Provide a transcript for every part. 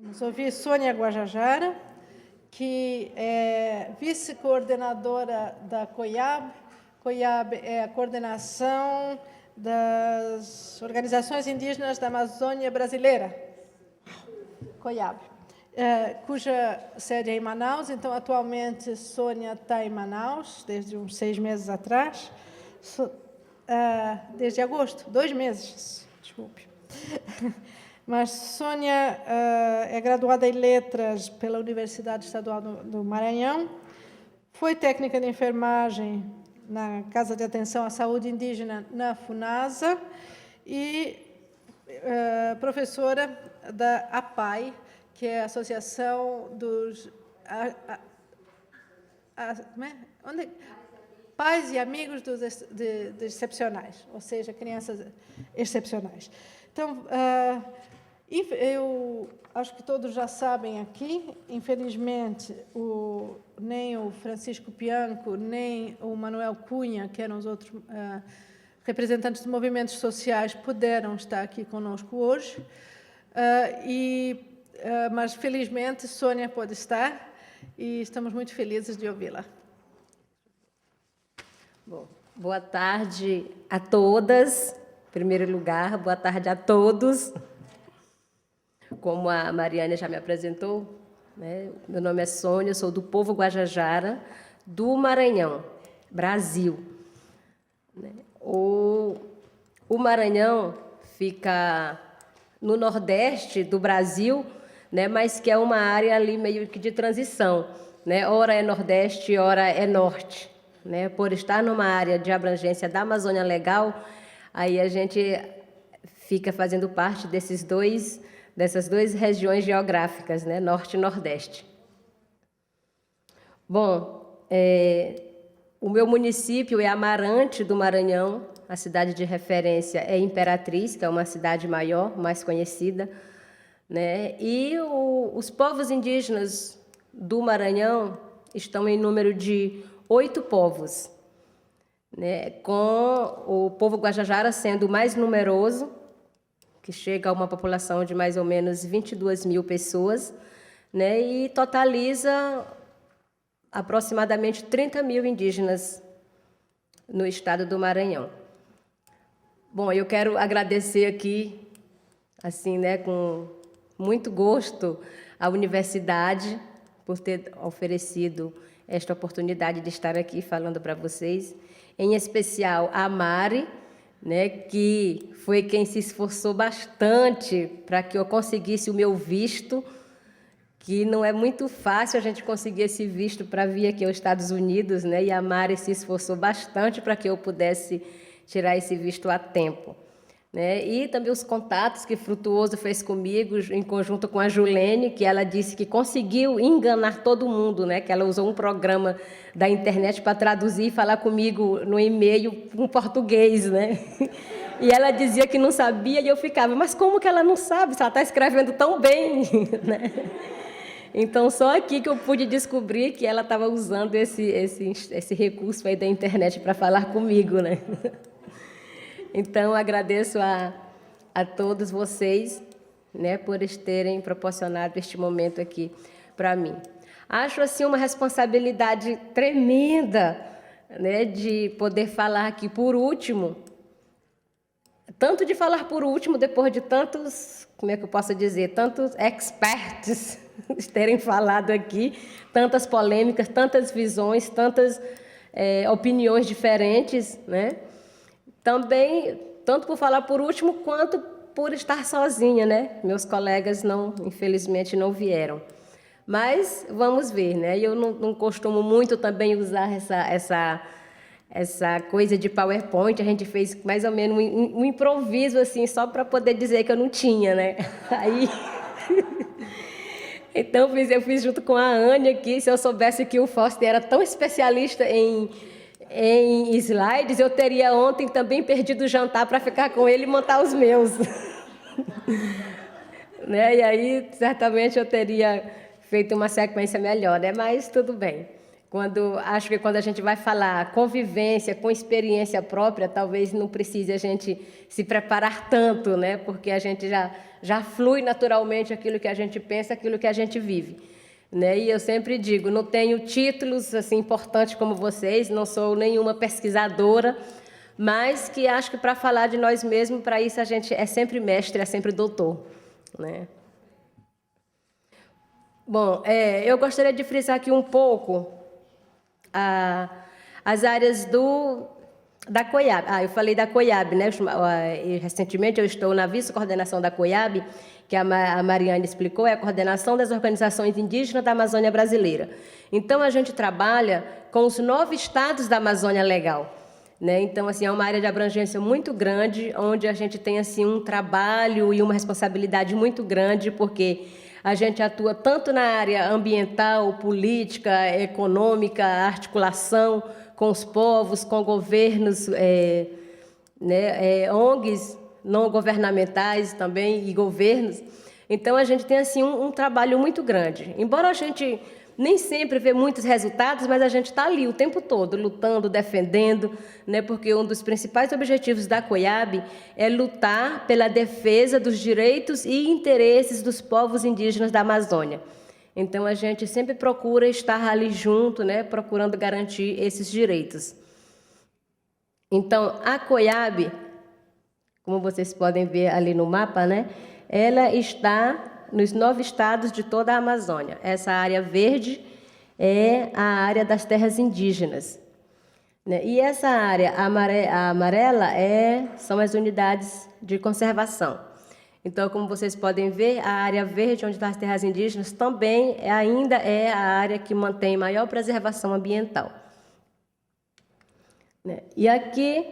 Vamos ouvir Sônia Guajajara, que é vice-coordenadora da COIAB. COIAB é a coordenação das organizações indígenas da Amazônia Brasileira, COIAB, cuja sede é em Manaus. Então, atualmente, Sônia está em Manaus, desde uns 6 meses atrás, desde agosto, 2 meses, desculpe. Mas Sônia é graduada em Letras pela Universidade Estadual do Maranhão, foi técnica de enfermagem na Casa de Atenção à Saúde Indígena na FUNASA e professora da APAI, que é a Associação dos Pais e Amigos dos Excepcionais, ou seja, crianças excepcionais. Então, eu acho que todos já sabem aqui, infelizmente, nem o Francisco Bianco, nem o Manuel Cunha, que eram os outros representantes de movimentos sociais, puderam estar aqui conosco hoje, mas, felizmente, Sônia pode estar e estamos muito felizes de ouvi-la. Bom, boa tarde a todas. Em primeiro lugar, boa tarde a todos. Como a Mariane já me apresentou, né? Meu nome é Sônia, sou do povo Guajajara, do Maranhão, Brasil. O Maranhão fica no nordeste do Brasil, né? Mas que é uma área ali meio que de transição, né? Ora é nordeste, ora é norte, né? Por estar numa área de abrangência da Amazônia Legal, aí a gente fica fazendo parte dessas duas regiões geográficas, né? Norte e Nordeste. Bom, o meu município é Amarante do Maranhão, a cidade de referência é Imperatriz, que é uma cidade maior, mais conhecida, né? E os povos indígenas do Maranhão estão em número de 8 povos, né? Com o povo Guajajara sendo o mais numeroso, que chega a uma população de mais ou menos 22 mil pessoas, né? E totaliza aproximadamente 30 mil indígenas no estado do Maranhão. Bom, eu quero agradecer aqui, assim, né, com muito gosto, à universidade por ter oferecido esta oportunidade de estar aqui falando para vocês, em especial a Mari, né, que foi quem se esforçou bastante para que eu conseguisse o meu visto, que não é muito fácil a gente conseguir esse visto para vir aqui aos Estados Unidos, né, e a Mari se esforçou bastante para que eu pudesse tirar esse visto a tempo, né, e também os contatos que Frutuoso fez comigo, em conjunto com a Julene, que ela disse que conseguiu enganar todo mundo, né, que ela usou um programa da internet para traduzir e falar comigo no e-mail em português, né? E ela dizia que não sabia e eu ficava, mas como que ela não sabe se ela está escrevendo tão bem, né? Então, só aqui que eu pude descobrir que ela estava usando esse recurso aí da internet para falar comigo, né? Então, agradeço a todos vocês, né, por terem proporcionado este momento aqui para mim. Acho, assim, uma responsabilidade tremenda, né, de poder falar aqui por último, tanto de falar por último depois de tantos, como é que eu posso dizer, tantos experts terem falado aqui, tantas polêmicas, tantas visões, tantas opiniões diferentes, né? Também, tanto por falar por último, quanto por estar sozinha, né? Meus colegas, infelizmente, não vieram. Mas vamos ver, né? Eu não costumo muito também usar essa coisa de PowerPoint. A gente fez mais ou menos um improviso, assim, só para poder dizer que eu não tinha, né? Aí... Então, eu fiz junto com a Anne aqui. Se eu soubesse que o Foster era tão especialista em slides, eu teria ontem também perdido o jantar para ficar com ele e montar os meus. Né? E aí, certamente, eu teria feito uma sequência melhor, né? Mas tudo bem. Acho que quando a gente vai falar convivência com experiência própria, talvez não precise a gente se preparar tanto, né? Porque a gente já flui naturalmente aquilo que a gente pensa, aquilo que a gente vive, né? E eu sempre digo, não tenho títulos assim importantes como vocês, não sou nenhuma pesquisadora, mas que acho que para falar de nós mesmos, para isso a gente é sempre mestre, é sempre doutor, né? Bom, eu gostaria de frisar aqui um pouco as áreas da COIAB. Eu falei da COIAB, né? E recentemente eu estou na vice-coordenação da COIAB, que a Mariane explicou, é a coordenação das organizações indígenas da Amazônia Brasileira. Então, a gente trabalha com os 9 estados da Amazônia Legal, né? Então, assim, é uma área de abrangência muito grande, onde a gente tem assim, um trabalho e uma responsabilidade muito grande, porque a gente atua tanto na área ambiental, política, econômica, articulação com os povos, com governos, ONGs não governamentais também e governos. Então, a gente tem assim, um trabalho muito grande. Embora a gente nem sempre vê muitos resultados, mas a gente está ali o tempo todo, lutando, defendendo, né? Porque um dos principais objetivos da COIAB é lutar pela defesa dos direitos e interesses dos povos indígenas da Amazônia. Então, a gente sempre procura estar ali junto, né? Procurando garantir esses direitos. Então, a COIAB, como vocês podem ver ali no mapa, né? Ela está nos 9 estados de toda a Amazônia. Essa área verde é a área das terras indígenas, né? E essa área amarela são as unidades de conservação. Então, como vocês podem ver, a área verde, onde estão as terras indígenas, também ainda é a área que mantém maior preservação ambiental, né? E aqui,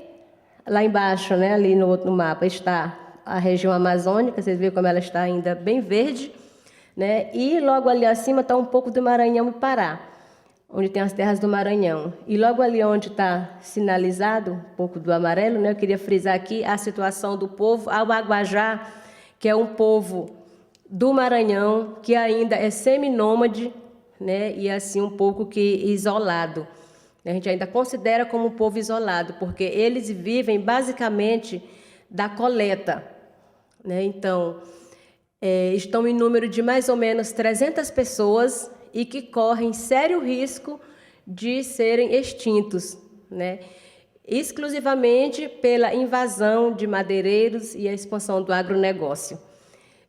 lá embaixo, né, ali no outro mapa, está a região amazônica, vocês veem como ela está ainda bem verde, né? E logo ali acima está um pouco do Maranhão e Pará, onde tem as terras do Maranhão. E logo ali onde está sinalizado um pouco do amarelo, né, eu queria frisar aqui a situação do povo Auaguajá, que é um povo do Maranhão, que ainda é seminômade, né, e assim um pouco que isolado. A gente ainda considera como um povo isolado, porque eles vivem basicamente da coleta, né? Então, estão em número de mais ou menos 300 pessoas e que correm sério risco de serem extintos, né? Exclusivamente pela invasão de madeireiros e a expansão do agronegócio.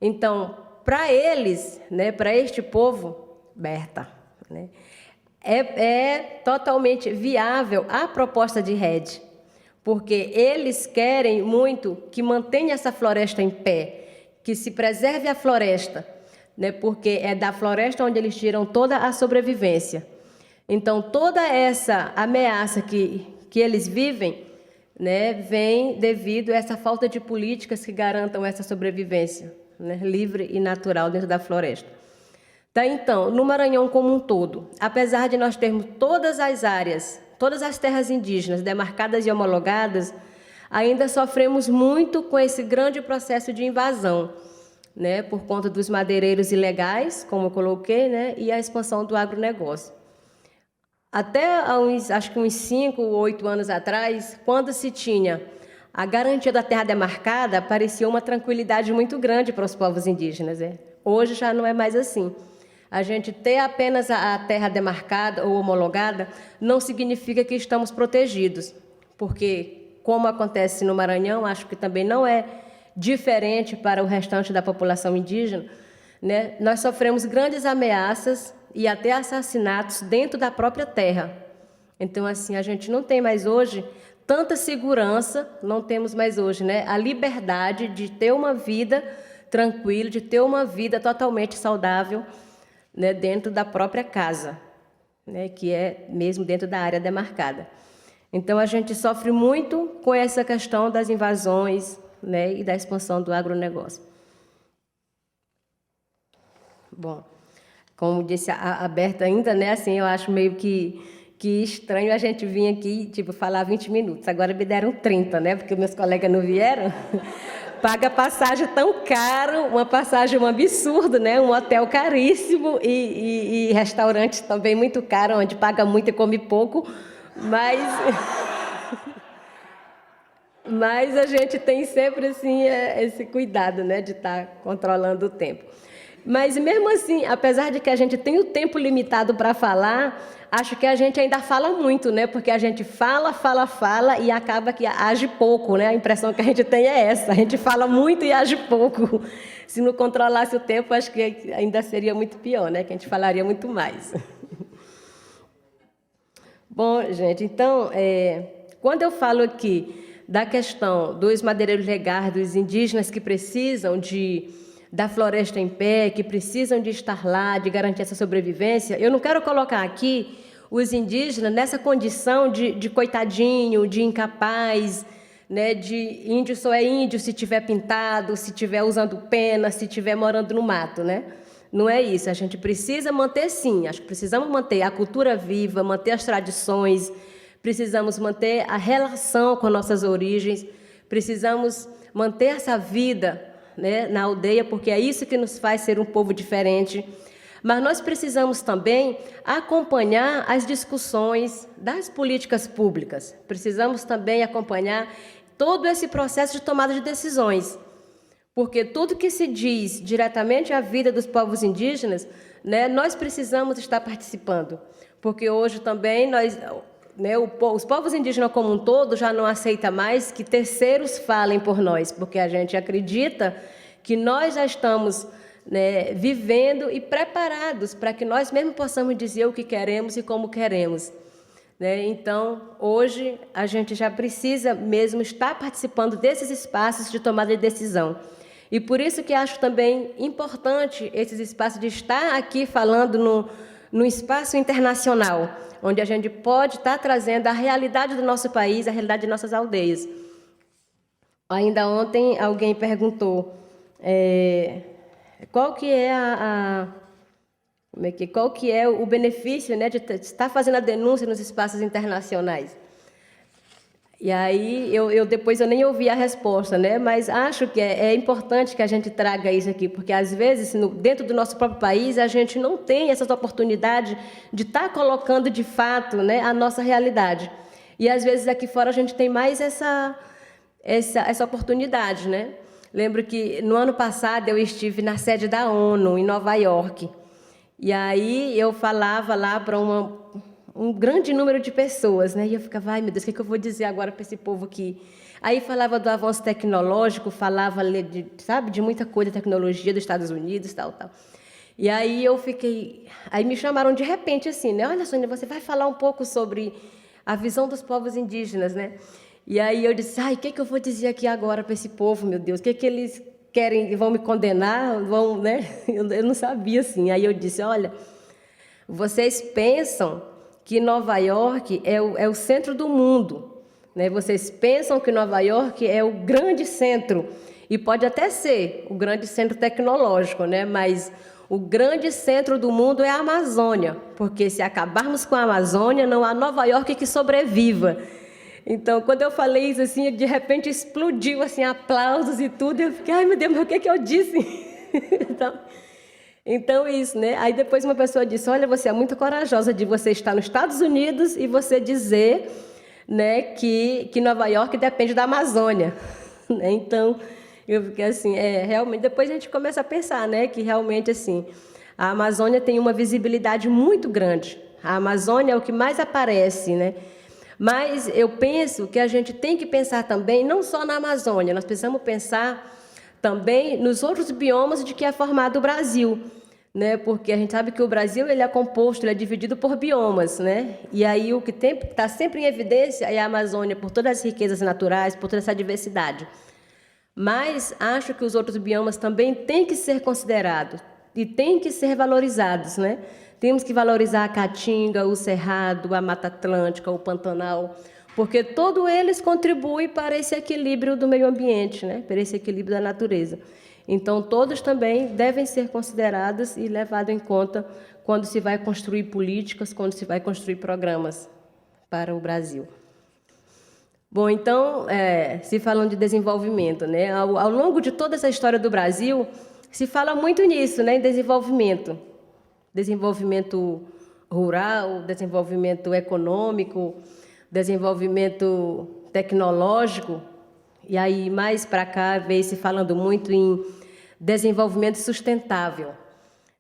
Então, para eles, né, para este povo, Berta, né, é totalmente viável a proposta de REDD, porque eles querem muito que mantenha essa floresta em pé, que se preserve a floresta, né, porque é da floresta onde eles tiram toda a sobrevivência. Então, toda essa ameaça que eles vivem, né, vem devido a essa falta de políticas que garantam essa sobrevivência, né, livre e natural dentro da floresta. Tá, então, no Maranhão como um todo, apesar de nós termos todas as áreas, todas as terras indígenas demarcadas e homologadas, ainda sofremos muito com esse grande processo de invasão, né, por conta dos madeireiros ilegais, como eu coloquei, né, e a expansão do agronegócio. Até acho que uns 5 ou 8 anos atrás, quando se tinha a garantia da terra demarcada, parecia uma tranquilidade muito grande para os povos indígenas, né? Hoje já não é mais assim. A gente ter apenas a terra demarcada ou homologada não significa que estamos protegidos, porque, como acontece no Maranhão, acho que também não é diferente para o restante da população indígena, né? Nós sofremos grandes ameaças e até assassinatos dentro da própria terra. Então, assim, a gente não tem mais hoje tanta segurança, não temos mais hoje, né, a liberdade de ter uma vida tranquila, de ter uma vida totalmente saudável, né, dentro da própria casa, né, que é mesmo dentro da área demarcada. Então, a gente sofre muito com essa questão das invasões, né, e da expansão do agronegócio. Bom, como disse a Berta ainda, né, assim, eu acho meio que estranho a gente vir aqui, tipo, falar 20 minutos. Agora me deram 30, né, porque meus colegas não vieram. paga passagem tão caro, uma passagem um absurdo, né? Um hotel caríssimo e restaurante também muito caro, onde paga muito e come pouco, mas mas a gente tem sempre assim esse cuidado, né, de estar controlando o tempo. Mas mesmo assim, apesar de que a gente tem o tempo limitado para falar, acho que a gente ainda fala muito, né? Porque a gente fala e acaba que age pouco, né? A impressão que a gente tem é essa: a gente fala muito e age pouco. Se não controlasse o tempo, acho que ainda seria muito pior, né? Que a gente falaria muito mais. Bom, gente, então, quando eu falo aqui da questão dos madeireiros legais, dos indígenas que precisam da floresta em pé, que precisam de estar lá, de garantir essa sobrevivência, eu não quero colocar aqui os indígenas nessa condição de coitadinho, de incapaz, né, de índio só é índio se tiver pintado, se tiver usando pena, se tiver morando no mato, né? Não é isso, a gente precisa manter sim, acho que precisamos manter a cultura viva, manter as tradições, precisamos manter a relação com nossas origens, precisamos manter essa vida, né, na aldeia, porque é isso que nos faz ser um povo diferente. Mas nós precisamos também acompanhar as discussões das políticas públicas, precisamos também acompanhar todo esse processo de tomada de decisões, porque tudo que se diz diretamente à vida dos povos indígenas, né, nós precisamos estar participando, porque hoje também nós, né, os povos indígenas como um todo já não aceitam mais que terceiros falem por nós, porque a gente acredita que nós já estamos, né, vivendo e preparados para que nós mesmos possamos dizer o que queremos e como queremos. Né? Então, hoje, a gente já precisa mesmo estar participando desses espaços de tomada de decisão. E por isso que acho também importante esses espaços de estar aqui falando no espaço internacional, onde a gente pode estar trazendo a realidade do nosso país, a realidade de nossas aldeias. Ainda ontem alguém perguntou qual que é o benefício, né, de estar fazendo a denúncia nos espaços internacionais. E aí, depois eu nem ouvi a resposta, né? Mas acho que é importante que a gente traga isso aqui, porque às vezes, dentro do nosso próprio país, a gente não tem essas oportunidades de estar colocando de fato, né, a nossa realidade. E às vezes aqui fora a gente tem mais essa oportunidade, né? Lembro que no ano passado eu estive na sede da ONU, em Nova York. E aí eu falava lá para um grande número de pessoas, né? E eu ficava, ai meu Deus, o que eu vou dizer agora para esse povo aqui? Aí falava do avanço tecnológico, falava de muita coisa, tecnologia dos Estados Unidos, tal. E aí aí me chamaram de repente assim, né? Olha, Sônia, você vai falar um pouco sobre a visão dos povos indígenas, né? E aí eu disse, ai, o que eu vou dizer aqui agora para esse povo, meu Deus? O que eles querem, vão me condenar? Vão, né? Eu não sabia assim. Aí eu disse, olha, vocês pensam que Nova York é o centro do mundo, né? Vocês pensam que Nova York é o grande centro, e pode até ser o grande centro tecnológico, né? Mas o grande centro do mundo é a Amazônia, porque se acabarmos com a Amazônia, não há Nova York que sobreviva. Então, quando eu falei isso assim, de repente explodiu assim, aplausos e tudo, e eu fiquei, ai meu Deus, mas o que eu disse? Então, isso, né? Aí depois uma pessoa disse, olha, você é muito corajosa de você estar nos Estados Unidos e você dizer, né, que Nova York depende da Amazônia. Então, eu fiquei assim, realmente, depois a gente começa a pensar, né, que realmente, assim, a Amazônia tem uma visibilidade muito grande. A Amazônia é o que mais aparece, né? Mas eu penso que a gente tem que pensar também, não só na Amazônia, nós precisamos pensar também nos outros biomas de que é formado o Brasil, né? Porque a gente sabe que o Brasil ele é composto, ele é dividido por biomas, né? E aí o que está sempre em evidência é a Amazônia, por todas as riquezas naturais, por toda essa diversidade. Mas acho que os outros biomas também têm que ser considerados e têm que ser valorizados, né? Temos que valorizar a Caatinga, o Cerrado, a Mata Atlântica, o Pantanal, porque todos eles contribuem para esse equilíbrio do meio ambiente, né? Para esse equilíbrio da natureza. Então, todos também devem ser considerados e levados em conta quando se vai construir políticas, quando se vai construir programas para o Brasil. Bom, então, se falando de desenvolvimento, né, ao longo de toda essa história do Brasil, se fala muito nisso, né, em desenvolvimento. Desenvolvimento rural, desenvolvimento econômico, desenvolvimento tecnológico, e aí mais para cá veio se falando muito em desenvolvimento sustentável,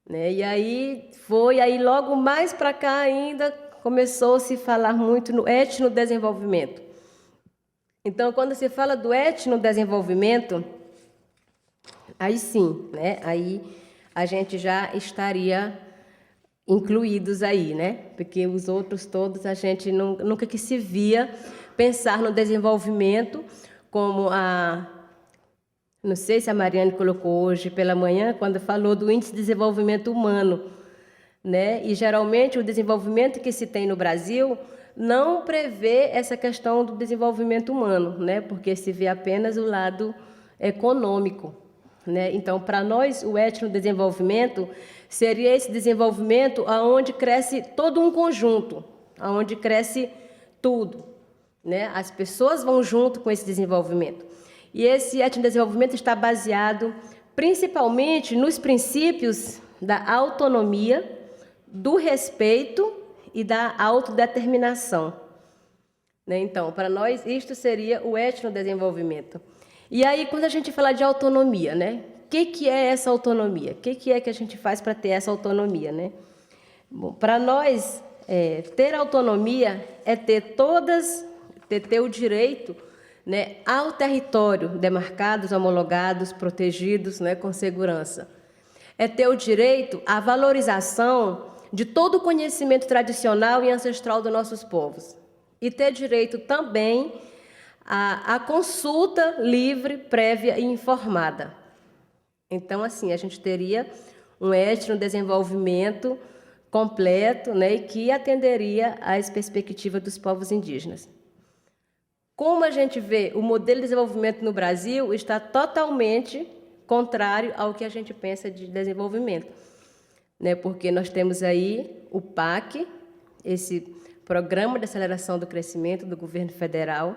né? E aí logo mais para cá ainda começou a se falar muito no etnodesenvolvimento. Então, quando se fala do etnodesenvolvimento, aí sim, né? Aí a gente já estaria incluídos aí, né? Porque os outros todos a gente nunca que se via pensar no desenvolvimento como não sei se a Mariane colocou hoje pela manhã, quando falou do Índice de Desenvolvimento Humano, né? E geralmente o desenvolvimento que se tem no Brasil não prevê essa questão do desenvolvimento humano, né? Porque se vê apenas o lado econômico, né? Então, para nós, o etnodesenvolvimento seria esse desenvolvimento aonde cresce todo um conjunto, aonde cresce tudo, né? As pessoas vão junto com esse desenvolvimento. E esse etnodesenvolvimento está baseado principalmente nos princípios da autonomia, do respeito e da autodeterminação, né? Então, para nós, isto seria o etnodesenvolvimento. E aí, quando a gente fala de autonomia, né? O que é essa autonomia? O que é que a gente faz para ter essa autonomia, né? Bom, para nós, ter autonomia é ter o direito, né, ao território demarcados, homologados, protegidos, né, com segurança. É ter o direito à valorização de todo o conhecimento tradicional e ancestral dos nossos povos. E ter direito também à consulta livre, prévia e informada. Então, assim, a gente teria um etnodesenvolvimento completo, né, que atenderia às perspectivas dos povos indígenas. Como a gente vê, o modelo de desenvolvimento no Brasil está totalmente contrário ao que a gente pensa de desenvolvimento, né? Porque nós temos aí o PAC, esse Programa de Aceleração do Crescimento do Governo Federal,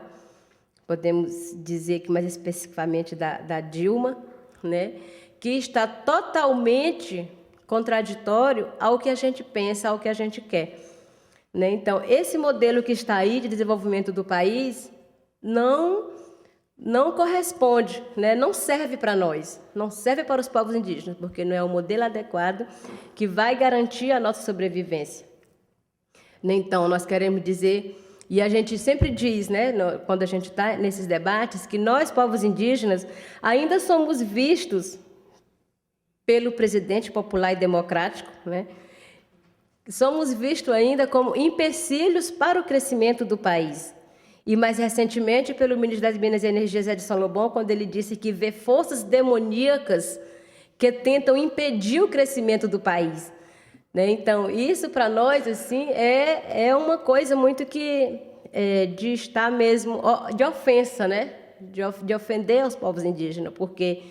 podemos dizer que mais especificamente da Dilma, né? Que está totalmente contraditório ao que a gente pensa, ao que a gente quer, né? Então, esse modelo que está aí de desenvolvimento do país não corresponde, né? Não serve para nós, não serve para os povos indígenas, porque não é o modelo adequado que vai garantir a nossa sobrevivência. Então, nós queremos dizer, e a gente sempre diz, né, quando a gente está nesses debates, que nós, povos indígenas, ainda somos vistos pelo presidente popular e democrático, né? Somos vistos ainda como empecilhos para o crescimento do país. E mais recentemente pelo ministro das Minas e Energias, Edson Lobão, quando ele disse que vê forças demoníacas que tentam impedir o crescimento do país, né? Então, isso para nós assim é uma coisa muito que de estar mesmo de ofensa, né? De ofender os povos indígenas, porque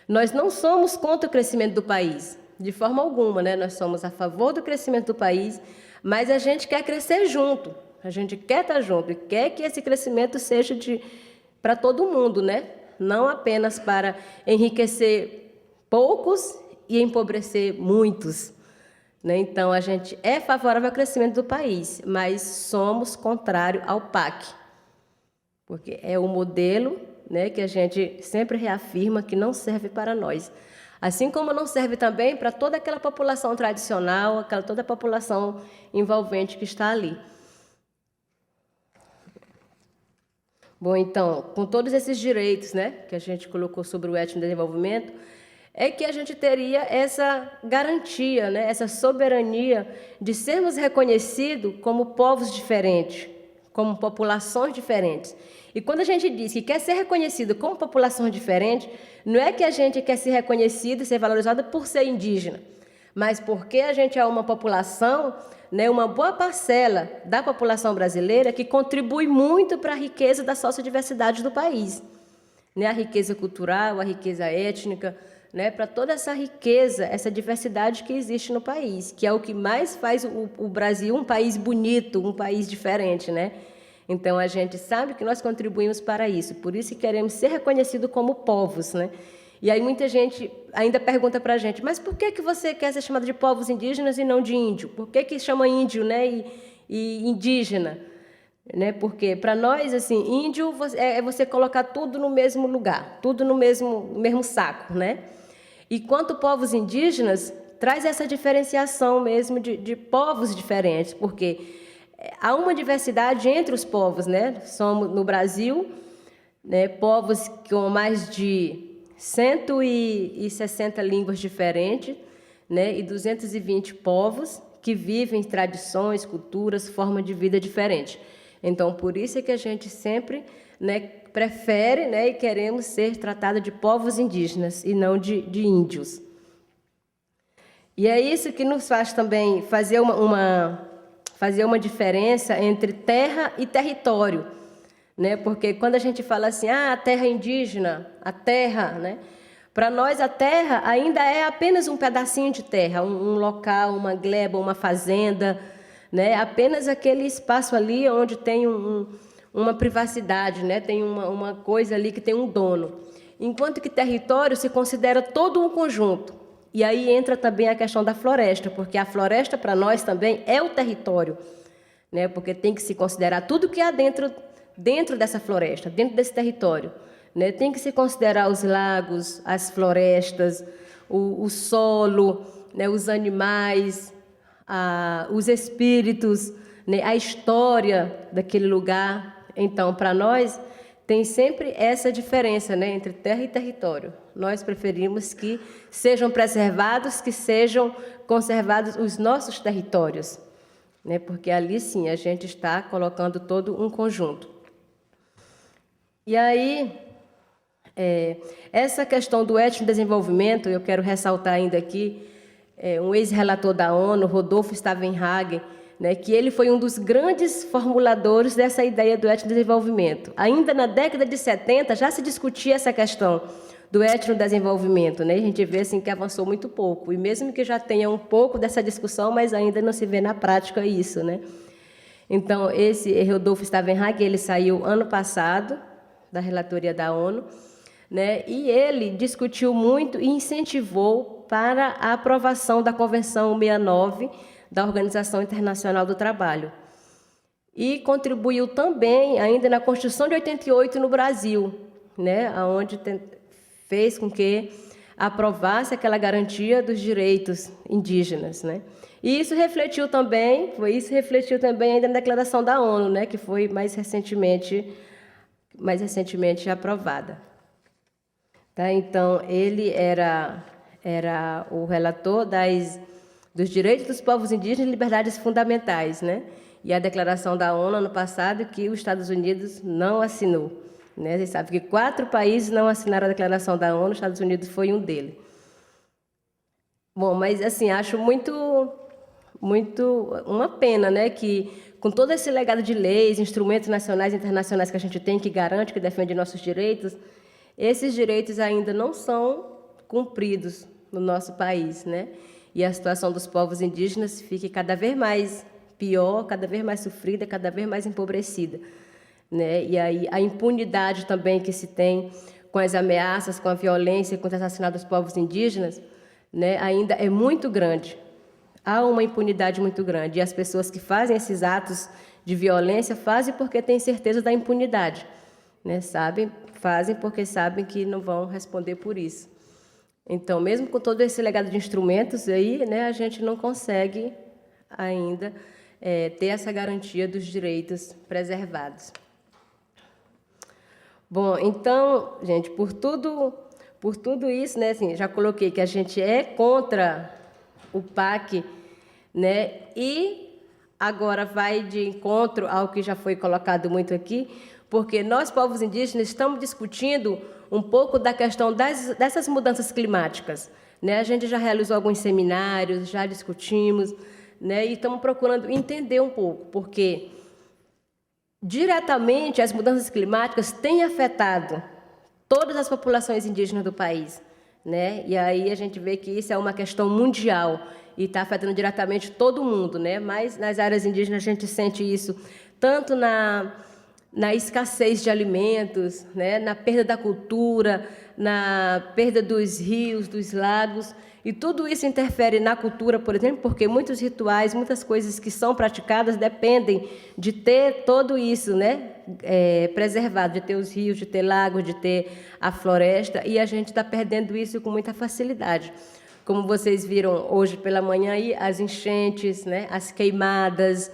nós não somos contra o crescimento do país, de forma alguma, né? Nós somos a favor do crescimento do país, mas a gente quer crescer junto. A gente quer estar junto e quer que esse crescimento seja para todo mundo, né? Não apenas para enriquecer poucos e empobrecer muitos, né? Então, a gente é favorável ao crescimento do país, mas somos contrário ao PAC, porque é o modelo, né, que a gente sempre reafirma que não serve para nós. Assim como não serve também para toda aquela população tradicional, toda a população envolvente que está ali. Bom, então, com todos esses direitos, né, que a gente colocou sobre o etnodesenvolvimento, é que a gente teria essa garantia, né, essa soberania de sermos reconhecidos como povos diferentes, como populações diferentes. E quando a gente diz que quer ser reconhecido como populações diferentes, não é que a gente quer ser reconhecido e ser valorizado por ser indígena, mas porque a gente é uma população, né, uma boa parcela da população brasileira que contribui muito para a riqueza da sociodiversidade do país, né, a riqueza cultural, a riqueza étnica, né, para toda essa riqueza, essa diversidade que existe no país, que é o que mais faz o Brasil um país bonito, um país diferente, né? Então, a gente sabe que nós contribuímos para isso, por isso que queremos ser reconhecidos como povos, né? E aí muita gente ainda pergunta para a gente, mas por que você quer ser chamado de povos indígenas e não de índio? Por que chama índio, né, e indígena? Né? Porque, para nós, assim, índio é você colocar tudo no mesmo lugar, tudo no mesmo saco, né? E quanto povos indígenas, traz essa diferenciação mesmo de povos diferentes, porque há uma diversidade entre os povos, né? Somos, no Brasil, né, povos com mais de 160 línguas diferentes, né, e 220 povos que vivem tradições, culturas, formas de vida diferentes. Então, por isso é que a gente sempre, né, prefere, né, e queremos ser tratado de povos indígenas e não de índios. E é isso que nos faz também fazer uma diferença entre terra e território, né? Porque quando a gente fala assim, a terra indígena, a terra, né? Para nós a terra ainda é apenas um pedacinho de terra, um local, uma gleba, uma fazenda, né? Apenas aquele espaço ali onde tem uma privacidade, né? Tem uma coisa ali que tem um dono. Enquanto que território se considera todo um conjunto. E aí entra também a questão da floresta, porque a floresta para nós também é o território, né? Porque tem que se considerar tudo que há dentro dessa floresta, dentro desse território, né? Tem que se considerar os lagos, as florestas, o solo, né? Os animais, os espíritos, né? A história daquele lugar. Então, para nós, tem sempre essa diferença, né? Entre terra e território. Nós preferimos que sejam preservados, que sejam conservados os nossos territórios, né? Porque ali, sim, a gente está colocando todo um conjunto. E aí, essa questão do etnodesenvolvimento, eu quero ressaltar ainda aqui, um ex-relator da ONU, Rodolfo Stavenhagen, né, que ele foi um dos grandes formuladores dessa ideia do etnodesenvolvimento. Ainda na década de 70 já se discutia essa questão do etnodesenvolvimento, né? A gente vê assim que avançou muito pouco, e mesmo que já tenha um pouco dessa discussão, mas ainda não se vê na prática isso, né? Então, esse Rodolfo Stavenhagen, ele saiu ano passado da relatoria da ONU, né? E ele discutiu muito e incentivou para a aprovação da Convenção 69 da Organização Internacional do Trabalho. E contribuiu também ainda na Constituição de 88 no Brasil, né? Onde fez com que aprovasse aquela garantia dos direitos indígenas, né? E isso refletiu também ainda na Declaração da ONU, né? Que foi mais recentemente aprovada. Tá? Então, ele era o relator dos direitos dos povos indígenas e liberdades fundamentais, né? E a Declaração da ONU, ano passado, que os Estados Unidos não assinou, né? Vocês sabem que 4 países não assinaram a Declaração da ONU, os Estados Unidos foi um deles. Bom, mas, assim, acho muito uma pena, né? Que, com todo esse legado de leis, instrumentos nacionais e internacionais que a gente tem, que garante, que defende nossos direitos, esses direitos ainda não são cumpridos no nosso país, né? E a situação dos povos indígenas fica cada vez mais pior, cada vez mais sofrida, cada vez mais empobrecida, né? E aí a impunidade também que se tem com as ameaças, com a violência, com o assassinato dos povos indígenas, né, ainda é muito grande. Há uma impunidade muito grande, e as pessoas que fazem esses atos de violência fazem porque têm certeza da impunidade, né? Fazem porque sabem que não vão responder por isso. Então, mesmo com todo esse legado de instrumentos aí, né, a gente não consegue ainda ter essa garantia dos direitos preservados. Bom, então, gente, por tudo isso, né, assim, já coloquei que a gente é contra o PAC, né, e agora vai de encontro ao que já foi colocado muito aqui, porque nós, povos indígenas, estamos discutindo um pouco da questão dessas mudanças climáticas, né? A gente já realizou alguns seminários, já discutimos, né? E estamos procurando entender um pouco, porque diretamente as mudanças climáticas têm afetado todas as populações indígenas do país, né? E aí a gente vê que isso é uma questão mundial e está afetando diretamente todo mundo, né? Mas nas áreas indígenas a gente sente isso tanto na escassez de alimentos, né, na perda da cultura, na perda dos rios, dos lagos, e tudo isso interfere na cultura, por exemplo, porque muitos rituais, muitas coisas que são praticadas dependem de ter tudo isso, né, preservado, de ter os rios, de ter lagos, de ter a floresta, e a gente está perdendo isso com muita facilidade. Como vocês viram hoje pela manhã, aí, as enchentes, né, as queimadas,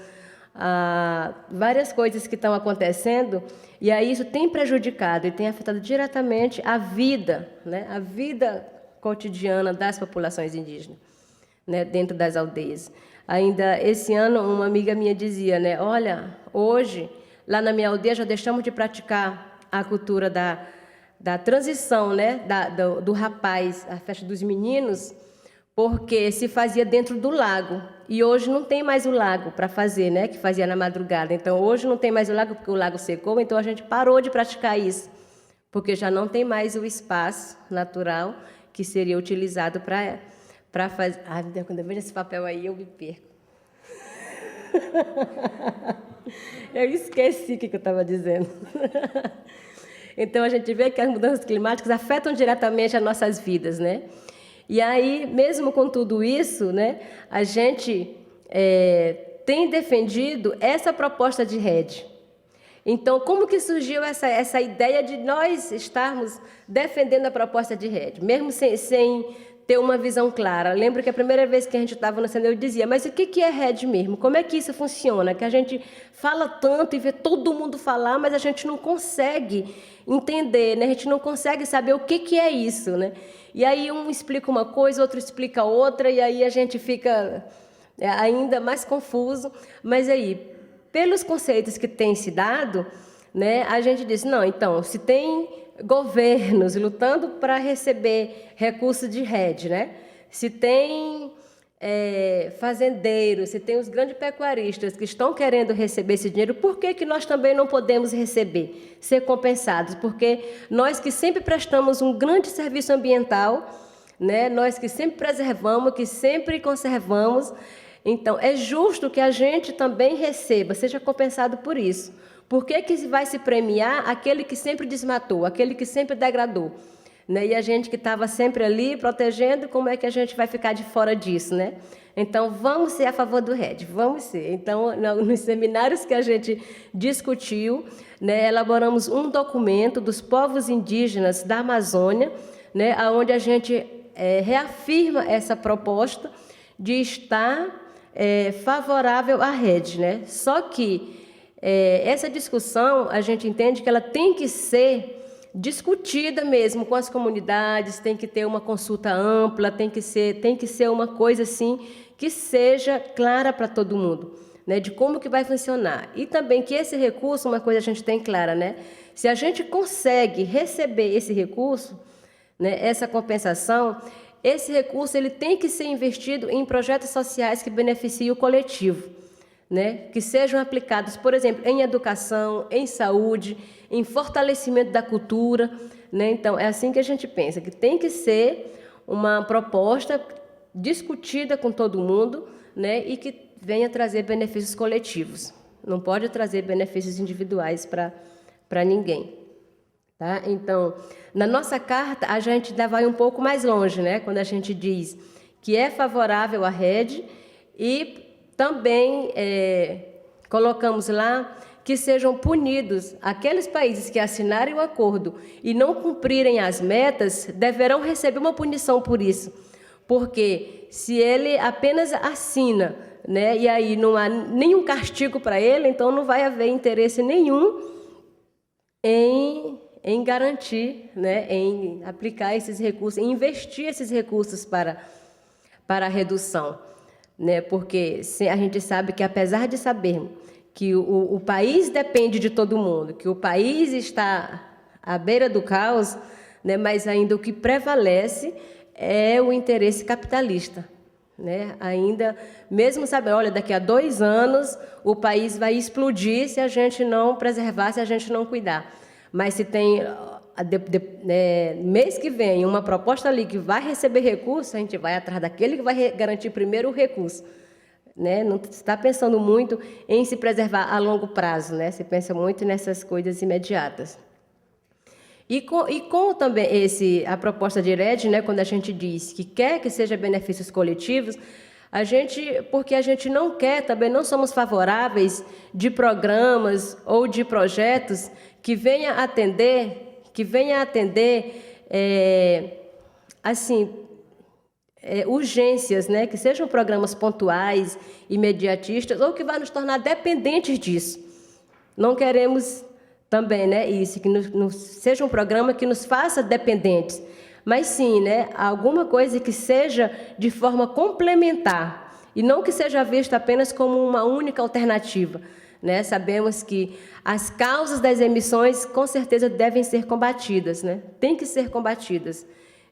várias coisas que estão acontecendo, e aí isso tem prejudicado e tem afetado diretamente a vida, né, a vida cotidiana das populações indígenas, né, dentro das aldeias. Ainda esse ano, uma amiga minha dizia, né, olha, hoje, lá na minha aldeia, já deixamos de praticar a cultura da transição, né, do rapaz, a festa dos meninos, porque se fazia dentro do lago, e hoje não tem mais o lago para fazer, né, que fazia na madrugada. Então, hoje não tem mais o lago, porque o lago secou, então a gente parou de praticar isso, porque já não tem mais o espaço natural que seria utilizado para fazer... Ai, meu Deus, quando eu vejo esse papel aí, eu me perco. Eu esqueci o que eu estava dizendo. Então, a gente vê que as mudanças climáticas afetam diretamente as nossas vidas, né? E aí, mesmo com tudo isso, né, a gente tem defendido essa proposta de rede. Então, como que surgiu essa ideia de nós estarmos defendendo a proposta de rede, mesmo sem ter uma visão clara? Lembro que a primeira vez que a gente estava no Senado, eu dizia, mas o que é rede mesmo? Como é que isso funciona? Que a gente fala tanto e vê todo mundo falar, mas a gente não consegue entender, né? A gente não consegue saber o que é isso, né? E aí um explica uma coisa, outro explica outra, e aí a gente fica ainda mais confuso. Mas aí, pelos conceitos que têm se dado, né, a gente diz, não, então, se tem governos lutando para receber recursos de rede, né, se tem fazendeiros, se tem os grandes pecuaristas que estão querendo receber esse dinheiro, por que nós também não podemos receber, ser compensados? Porque nós que sempre prestamos um grande serviço ambiental, né, nós que sempre preservamos, que sempre conservamos, então é justo que a gente também receba, seja compensado por isso. Por que vai se premiar aquele que sempre desmatou, aquele que sempre degradou? Né? E a gente que estava sempre ali protegendo, como é que a gente vai ficar de fora disso, né? Então, vamos ser a favor do RED, vamos ser. Então, nos seminários que a gente discutiu, né, elaboramos um documento dos povos indígenas da Amazônia, né, onde a gente reafirma essa proposta de estar favorável à rede, né? Só que essa discussão, a gente entende que ela tem que ser discutida mesmo com as comunidades, tem que ter uma consulta ampla, tem que ser uma coisa assim que seja clara para todo mundo, né, de como que vai funcionar. E também que esse recurso, uma coisa a gente tem clara, né, se a gente consegue receber esse recurso, né, essa compensação, esse recurso ele tem que ser investido em projetos sociais que beneficiem o coletivo, né, que sejam aplicados, por exemplo, em educação, em saúde, em fortalecimento da cultura, né? Então, é assim que a gente pensa, que tem que ser uma proposta discutida com todo mundo, né, e que venha trazer benefícios coletivos. Não pode trazer benefícios individuais para ninguém. Tá? Então, na nossa carta, a gente ainda vai um pouco mais longe, né, quando a gente diz que é favorável à rede e também colocamos lá que sejam punidos aqueles países que assinarem o acordo e não cumprirem as metas, deverão receber uma punição por isso. Porque se ele apenas assina, né, e aí não há nenhum castigo para ele, então não vai haver interesse nenhum em garantir, né, em aplicar esses recursos, em investir esses recursos para a redução. Né, porque a gente sabe que, apesar de sabermos que o país depende de todo mundo, que o país está à beira do caos, né, mas ainda o que prevalece é o interesse capitalista. Né? Ainda, mesmo sabendo, olha, daqui a 2 anos o país vai explodir se a gente não preservar, se a gente não cuidar. Mas se tem, mês que vem, uma proposta ali que vai receber recurso, a gente vai atrás daquele que vai garantir primeiro o recurso. né, não está pensando muito em se preservar a longo prazo, né? Se pensa muito nessas coisas imediatas. E com também a proposta de RED, né, quando a gente diz que quer que seja benefícios coletivos, porque a gente não quer, também não somos favoráveis de programas ou de projetos que venha atender, assim, urgências, né, que sejam programas pontuais, imediatistas, ou que vá nos tornar dependentes disso. Não queremos também, né, isso, que seja um programa que nos faça dependentes, mas sim, né, alguma coisa que seja de forma complementar e não que seja vista apenas como uma única alternativa, né? Sabemos que as causas das emissões com certeza devem ser combatidas, né? Tem que ser combatidas.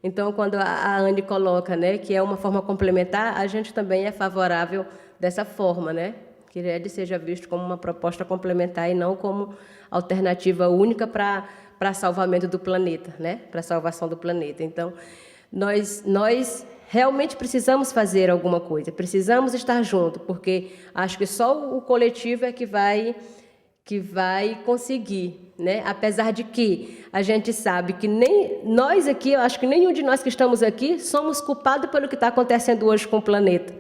Então, quando a Anne coloca, né, que é uma forma complementar, a gente também é favorável dessa forma, né? Que ele seja visto como uma proposta complementar e não como alternativa única para salvamento do planeta, né? Para salvação do planeta. Então, nós realmente precisamos fazer alguma coisa, precisamos estar juntos, porque acho que só o coletivo é que vai conseguir, né? Apesar de que a gente sabe que nem nós aqui, eu acho que nenhum de nós que estamos aqui somos culpados pelo que está acontecendo hoje com o planeta,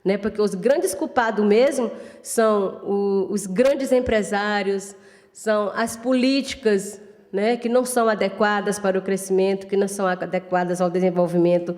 né? Porque os grandes culpados mesmo são os grandes empresários, são as políticas, né, que não são adequadas para o crescimento, que não são adequadas ao desenvolvimento,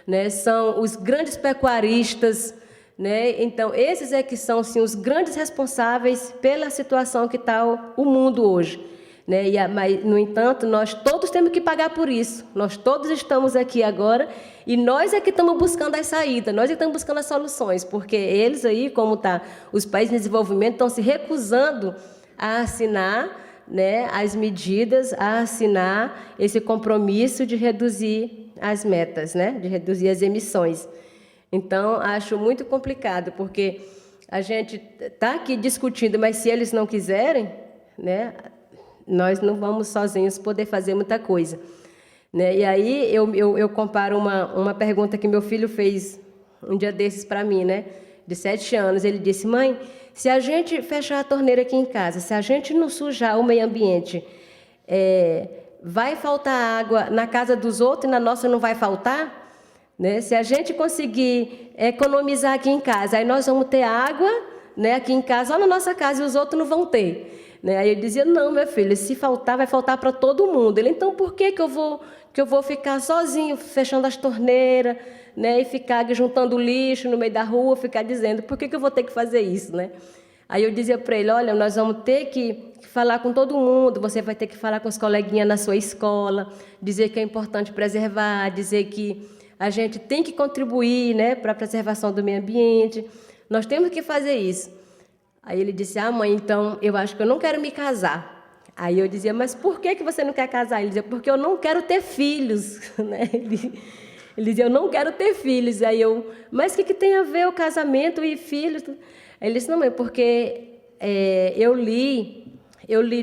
né? São os grandes pecuaristas, né? Então, esses é que são, sim, os grandes responsáveis pela situação que está o mundo hoje, né? Mas, no entanto, nós todos temos que pagar por isso. Nós todos estamos aqui agora e nós é que estamos buscando as saídas, nós é que estamos buscando as soluções, porque eles aí, como tá, os países em desenvolvimento estão se recusando a assinar, né, as medidas, a assinar esse compromisso de reduzir as metas, né, de reduzir as emissões. Então, acho muito complicado, porque a gente está aqui discutindo, mas se eles não quiserem, né, nós não vamos sozinhos poder fazer muita coisa, né? E aí eu comparo uma pergunta que meu filho fez um dia desses para mim, né, de 7 anos. Ele disse: mãe, se a gente fechar a torneira aqui em casa, se a gente não sujar o meio ambiente, vai faltar água na casa dos outros e na nossa não vai faltar? Né? Se a gente conseguir economizar aqui em casa, aí nós vamos ter água, né, aqui em casa, só na nossa casa, e os outros não vão ter. Né? Aí ele dizia: não, meu filho, se faltar, vai faltar para todo mundo. Ele: então por que eu vou ficar sozinho fechando as torneiras, né, e ficar juntando lixo no meio da rua, ficar dizendo, por que eu vou ter que fazer isso, né? Aí eu dizia para ele: olha, nós vamos ter que falar com todo mundo, você vai ter que falar com os coleguinhas na sua escola, dizer que é importante preservar, dizer que a gente tem que contribuir, né, para a preservação do meio ambiente, nós temos que fazer isso. Aí ele disse: ah, mãe, então eu acho que eu não quero me casar. Aí eu dizia: mas por que você não quer casar? Ele dizia: porque eu não quero ter filhos, né? Ele dizia: eu não quero ter filhos. Aí eu: mas o que tem a ver o casamento e filhos? Aí ele disse: não, mãe, porque eu li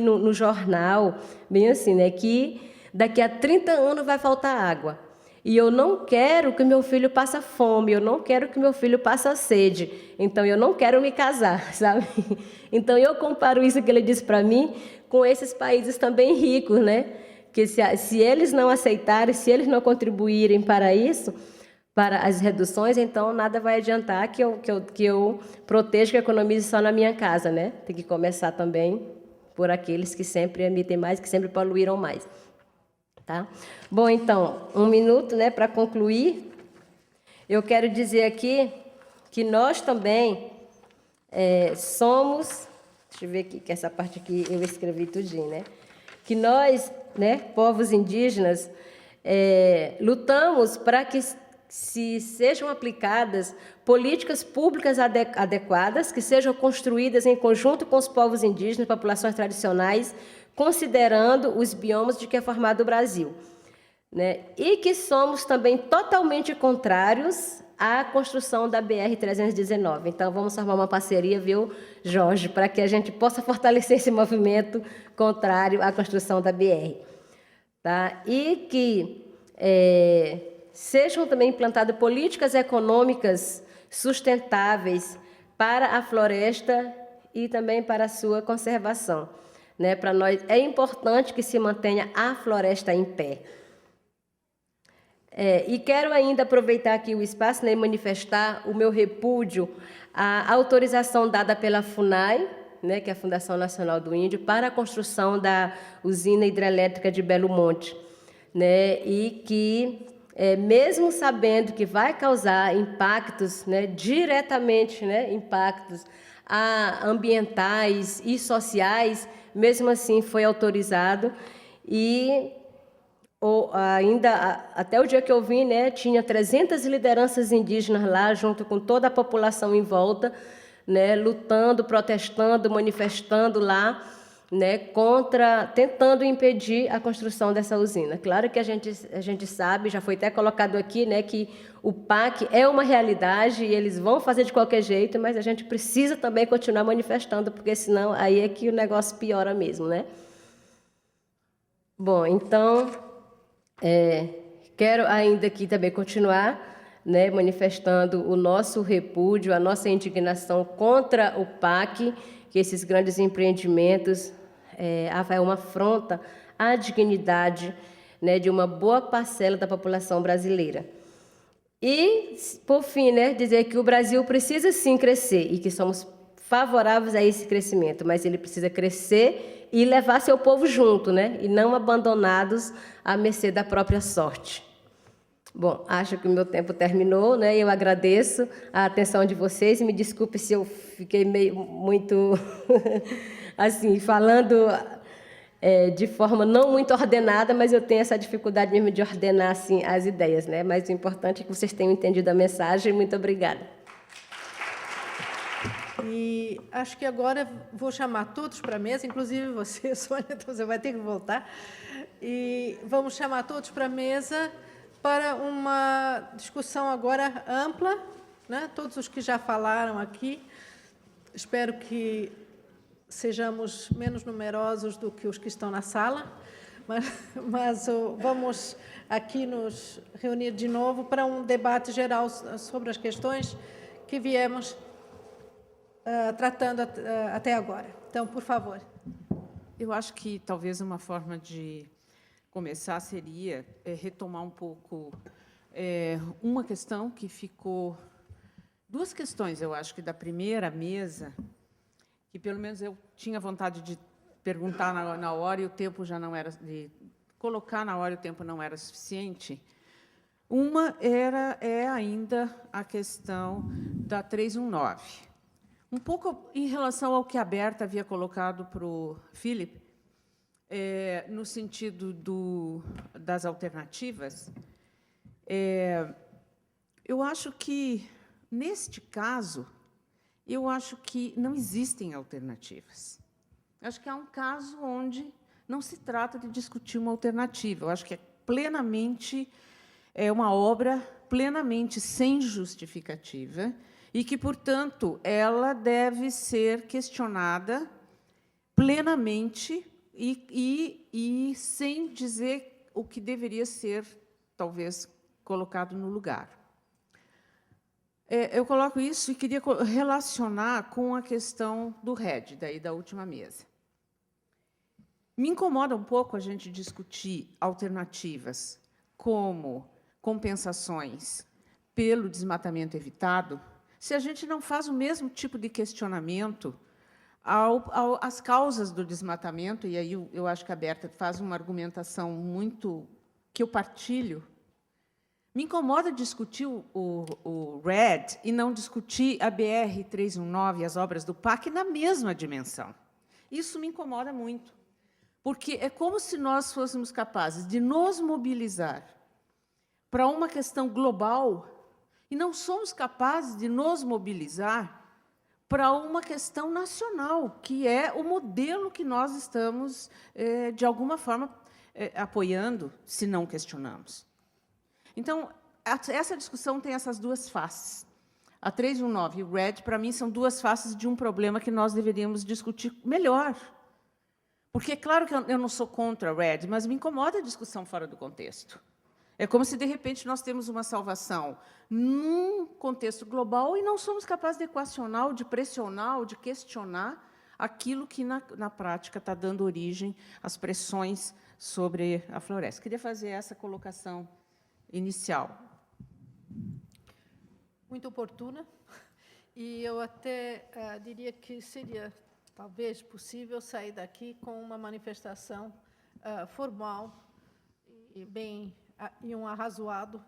no jornal, bem assim, né, que daqui a 30 anos vai faltar água. E eu não quero que meu filho passe fome, eu não quero que meu filho passe sede. Então, eu não quero me casar, sabe? Então, eu comparo isso que ele disse para mim com esses países também ricos, né? Que se eles não aceitarem, se eles não contribuírem para isso, para as reduções, então nada vai adiantar que eu proteja, que eu economize só na minha casa, né? Tem que começar também por aqueles que sempre emitem mais, que sempre poluíram mais. Tá? Bom, então, 1 minuto, né, para concluir. Eu quero dizer aqui que nós também somos... Deixa eu ver aqui, que essa parte aqui eu escrevi tudinho, né? Que nós, né, povos indígenas, lutamos para que se sejam aplicadas políticas públicas adequadas, que sejam construídas em conjunto com os povos indígenas, populações tradicionais, considerando os biomas de que é formado o Brasil, né? E que somos também totalmente contrários à construção da BR-319. Então, vamos formar uma parceria, viu, Jorge, para que a gente possa fortalecer esse movimento contrário à construção da BR. Tá? E que sejam também implantadas políticas econômicas sustentáveis para a floresta e também para a sua conservação. Né? Para nós é importante que se mantenha a floresta em pé. E quero ainda aproveitar aqui o espaço, né, e manifestar o meu repúdio à autorização dada pela FUNAI, né, que é a Fundação Nacional do Índio, para a construção da usina hidrelétrica de Belo Monte, né, e que, mesmo sabendo que vai causar impactos, né, diretamente, né, impactos ambientais e sociais, mesmo assim foi autorizado e ainda até o dia que eu vim, né, tinha 300 lideranças indígenas lá, junto com toda a população em volta, né, lutando, protestando, manifestando lá, né, tentando impedir a construção dessa usina. Claro que a gente sabe, já foi até colocado aqui, né, que o PAC é uma realidade e eles vão fazer de qualquer jeito, mas a gente precisa também continuar manifestando, porque senão aí é que o negócio piora mesmo, né? Bom, então quero ainda aqui também continuar, né, manifestando o nosso repúdio, a nossa indignação contra o PAC, que esses grandes empreendimentos é uma afronta à dignidade, né, de uma boa parcela da população brasileira. E, por fim, né, dizer que o Brasil precisa sim crescer e que somos favoráveis a esse crescimento, mas ele precisa crescer e levar seu povo junto, né, e não abandonados à mercê da própria sorte. Bom, acho que o meu tempo terminou, né? Eu agradeço a atenção de vocês e me desculpe se eu fiquei muito assim, falando de forma não muito ordenada, mas eu tenho essa dificuldade mesmo de ordenar assim as ideias, né? Mas o importante é que vocês tenham entendido a mensagem. Muito obrigada. E acho que agora vou chamar todos para a mesa, inclusive você, Sônia, então você vai ter que voltar. E vamos chamar todos para a mesa para uma discussão agora ampla, né? Todos os que já falaram aqui. Espero que sejamos menos numerosos do que os que estão na sala, mas vamos aqui nos reunir de novo para um debate geral sobre as questões que viemos tratando até agora. Então, por favor. Eu acho que talvez uma forma de começar seria retomar um pouco uma questão que ficou... Duas questões, eu acho, que da primeira mesa, que pelo menos eu tinha vontade de perguntar na hora e o tempo já não era... de colocar na hora e o tempo não era suficiente. Uma é ainda a questão da 319. Um pouco em relação ao que a Berta havia colocado para o Philip, no sentido das alternativas, eu acho que, neste caso, eu acho que não existem alternativas. Eu acho que há um caso onde não se trata de discutir uma alternativa. Eu acho que é uma obra plenamente sem justificativa e que, portanto, ela deve ser questionada plenamente e sem dizer o que deveria ser, talvez, colocado no lugar. Eu coloco isso e queria relacionar com a questão do RED, da última mesa. Me incomoda um pouco a gente discutir alternativas como compensações pelo desmatamento evitado, se a gente não faz o mesmo tipo de questionamento às causas do desmatamento, e aí eu acho que a Berta faz uma argumentação muito que eu partilho. Me incomoda discutir o RED e não discutir a BR-319 e as obras do PAC na mesma dimensão. Isso me incomoda muito, porque é como se nós fôssemos capazes de nos mobilizar para uma questão global e não somos capazes de nos mobilizar para uma questão nacional, que é o modelo que nós estamos, de alguma forma, apoiando, se não questionamos. Então, essa discussão tem essas duas faces. A 319 e o RED, para mim, são duas faces de um problema que nós deveríamos discutir melhor. Porque, é claro que eu não sou contra o RED, mas me incomoda a discussão fora do contexto. É como se, de repente, nós temos uma salvação num contexto global e não somos capazes de equacionar, ou de pressionar, ou de questionar aquilo que, na prática, está dando origem às pressões sobre a floresta. Queria fazer essa colocação inicial. Muito oportuna. E eu até diria que seria, talvez, possível sair daqui com uma manifestação formal e um arrazoado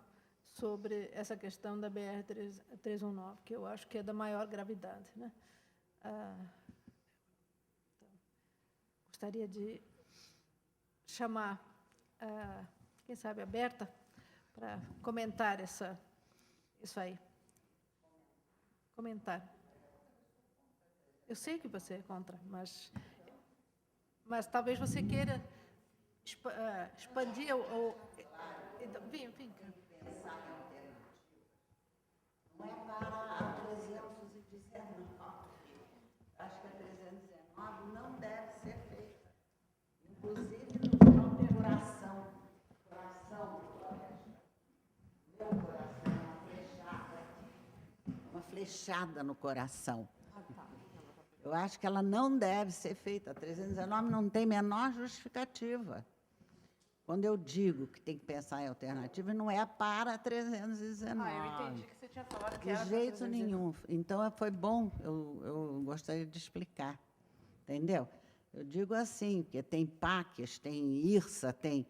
sobre essa questão da BR-319, que eu acho que é da maior gravidade, né? Gostaria de chamar, quem sabe, a Berta, para comentar isso aí. Comentar. Eu sei que você é contra, mas talvez você queira expandir então, vem cá. Não é para a 319. Acho que a 319 não deve ser feita. Inclusive, no coração. Meu coração, uma flechada no coração. Eu acho que ela não deve ser feita. A 319 não tem menor justificativa. Quando eu digo que tem que pensar em alternativa, não é para a 319. Eu entendi que você tinha falado que De era jeito 319. nenhum. Então, foi bom, eu gostaria de explicar. Entendeu? Eu digo assim, porque tem PACs, tem IRSA, tem...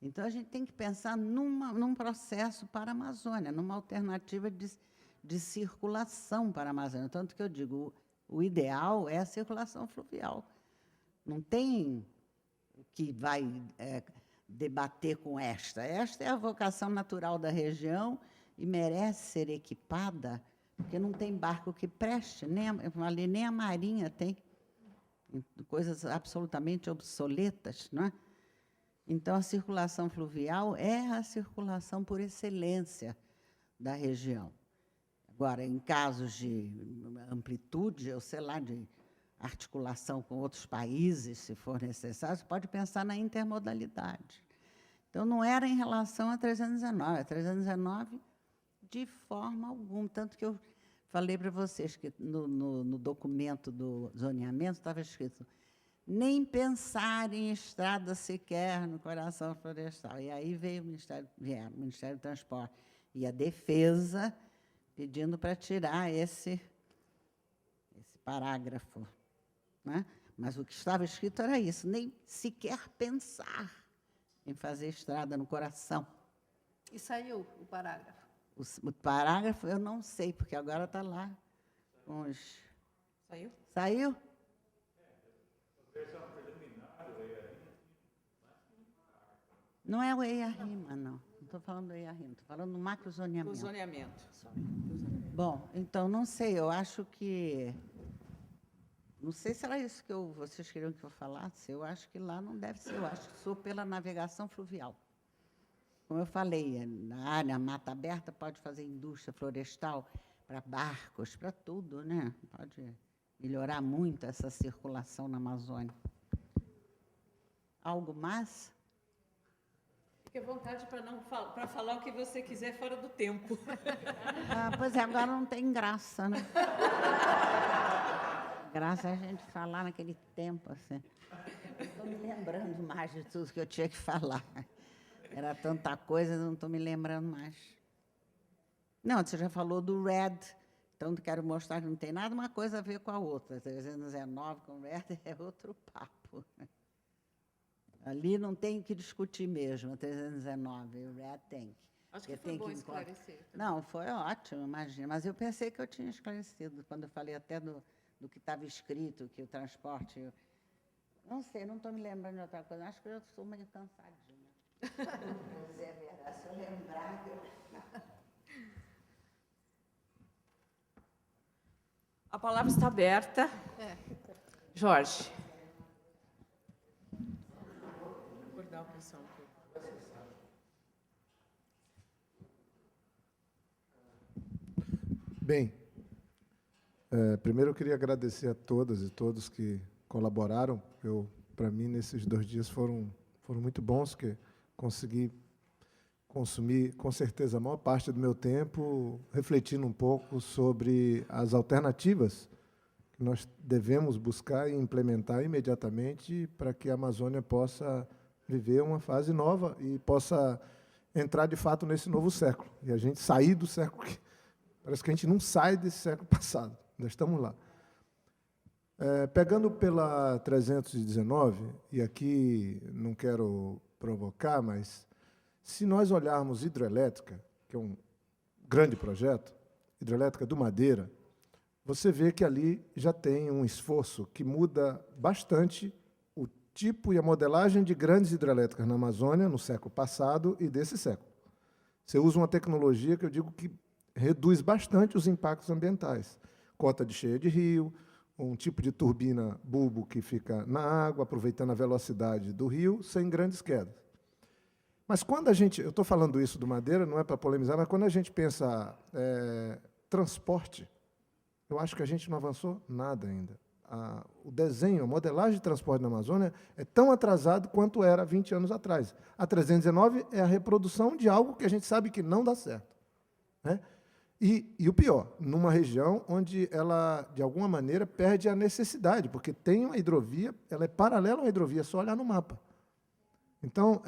Então, a gente tem que pensar num processo para a Amazônia, numa alternativa de circulação para a Amazônia. Tanto que eu digo, o ideal é a circulação fluvial. Não tem que vai debater com esta. Esta é a vocação natural da região e merece ser equipada, porque não tem barco que preste, nem a Marinha tem, coisas absolutamente obsoletas, não é? Então, a circulação fluvial é a circulação por excelência da região. Agora, em casos de amplitude, ou sei lá, de articulação com outros países, se for necessário, você pode pensar na intermodalidade. Então, não era em relação a 319. A 319, de forma alguma. Tanto que eu falei para vocês que no documento do zoneamento estava escrito nem pensar em estrada sequer no coração florestal. E aí veio o Ministério do Transporte e a Defesa pedindo para tirar esse parágrafo, né? Mas o que estava escrito era isso, nem sequer pensar em fazer estrada no coração. E saiu o parágrafo. O parágrafo eu não sei, porque agora está lá com os... Saiu? Saiu? Não é o EIA-RIMA, não. Não estou falando do EIA-RIMA, estou falando do macrozoneamento. Do zoneamento. Bom, então, não sei, eu acho que... Não sei se era isso que vocês queriam que eu falasse, eu acho que lá não deve ser, eu acho que sou pela navegação fluvial. Como eu falei, na área, mata aberta, pode fazer indústria florestal para barcos, para tudo, né? Pode melhorar muito essa circulação na Amazônia. Algo mais? Fique à vontade para falar o que você quiser fora do tempo. Pois é, agora não tem graça, né? Graça é a gente falar naquele tempo, assim. Estou me lembrando mais de tudo que eu tinha que falar. Era tanta coisa, não estou me lembrando mais. Não, você já falou do RED, então quero mostrar que não tem nada uma coisa a ver com a outra. 319 com o RED é outro papo. Ali não tem o que discutir mesmo, a 319, o RED tem. Acho que foi bom esclarecer. Não, foi ótimo, imagina. Mas eu pensei que eu tinha esclarecido, quando eu falei até do que estava escrito, que o transporte... Não sei, não estou me lembrando de outra coisa. Acho que eu estou meio cansadinha. É verdade, se eu lembrar... A palavra está aberta. Jorge. Vou dar a pressão um pouco. Bem, primeiro eu queria agradecer a todas e todos que colaboraram. Para mim, nesses 2 dias foram muito bons, que consegui consumi, com certeza, a maior parte do meu tempo refletindo um pouco sobre as alternativas que nós devemos buscar e implementar imediatamente para que a Amazônia possa viver uma fase nova e possa entrar, de fato, nesse novo século. E a gente sair do século que... Parece que a gente não sai desse século passado, ainda estamos lá. Pegando pela 319, e aqui não quero provocar, mas se nós olharmos hidrelétrica, que é um grande projeto, hidrelétrica do Madeira, você vê que ali já tem um esforço que muda bastante o tipo e a modelagem de grandes hidrelétricas na Amazônia no século passado e desse século. Você usa uma tecnologia que eu digo que reduz bastante os impactos ambientais. Cota de cheia de rio, um tipo de turbina bulbo que fica na água, aproveitando a velocidade do rio, sem grandes quedas. Mas quando a gente... Eu estou falando isso do Madeira, não é para polemizar, mas quando a gente pensa transporte, eu acho que a gente não avançou nada ainda. O desenho, a modelagem de transporte na Amazônia é tão atrasado quanto era 20 anos atrás. A 319 é a reprodução de algo que a gente sabe que não dá certo, né? E o pior, numa região onde ela, de alguma maneira, perde a necessidade, porque tem uma hidrovia, ela é paralela a uma hidrovia, é só olhar no mapa. Então,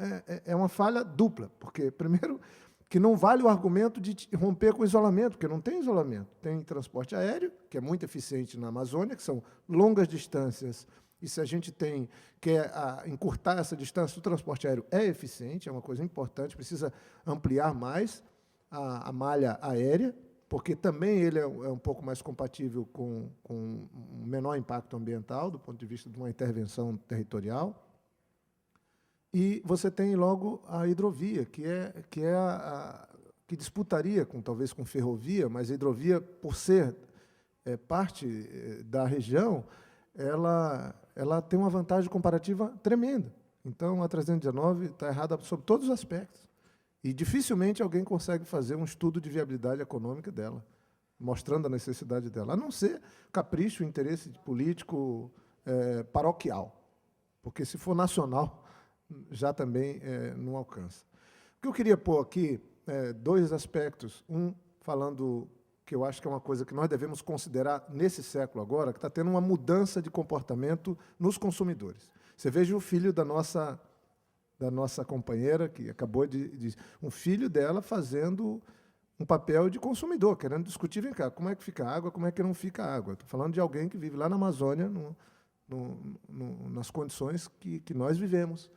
é uma falha dupla, porque, primeiro, que não vale o argumento de romper com o isolamento, porque não tem isolamento. Tem transporte aéreo, que é muito eficiente na Amazônia, que são longas distâncias, e se a gente quer encurtar essa distância, o transporte aéreo é eficiente, é uma coisa importante, precisa ampliar mais a malha aérea, porque também ele é um pouco mais compatível com um menor impacto ambiental, do ponto de vista de uma intervenção territorial. E você tem logo a hidrovia, que disputaria talvez com ferrovia, mas a hidrovia, por ser parte da região, ela tem uma vantagem comparativa tremenda. Então, a 319 está errada sob todos os aspectos. E dificilmente alguém consegue fazer um estudo de viabilidade econômica dela, mostrando a necessidade dela, a não ser capricho, interesse político paroquial. Porque, se for nacional, já também não alcança. O que eu queria pôr aqui dois aspectos. Um, falando que eu acho que é uma coisa que nós devemos considerar nesse século agora, que está tendo uma mudança de comportamento nos consumidores. Você veja o filho da nossa companheira, que acabou de um filho dela fazendo um papel de consumidor, querendo discutir, vem cá, como é que fica a água, como é que não fica a água. Estou falando de alguém que vive lá na Amazônia, nas condições que nós vivemos.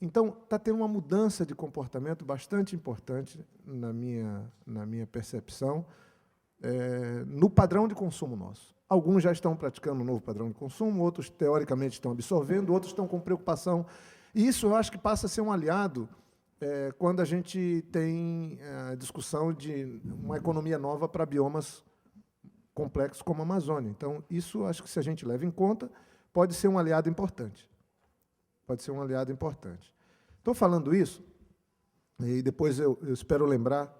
Então, está tendo uma mudança de comportamento bastante importante, na minha percepção, no padrão de consumo nosso. Alguns já estão praticando um novo padrão de consumo, outros, teoricamente, estão absorvendo, outros estão com preocupação. E isso, eu acho que passa a ser um aliado quando a gente tem a discussão de uma economia nova para biomas complexos como a Amazônia. Então, isso, acho que, se a gente leva em conta, pode ser um aliado importante. Pode ser um aliado importante. Estou falando isso, e depois eu espero lembrar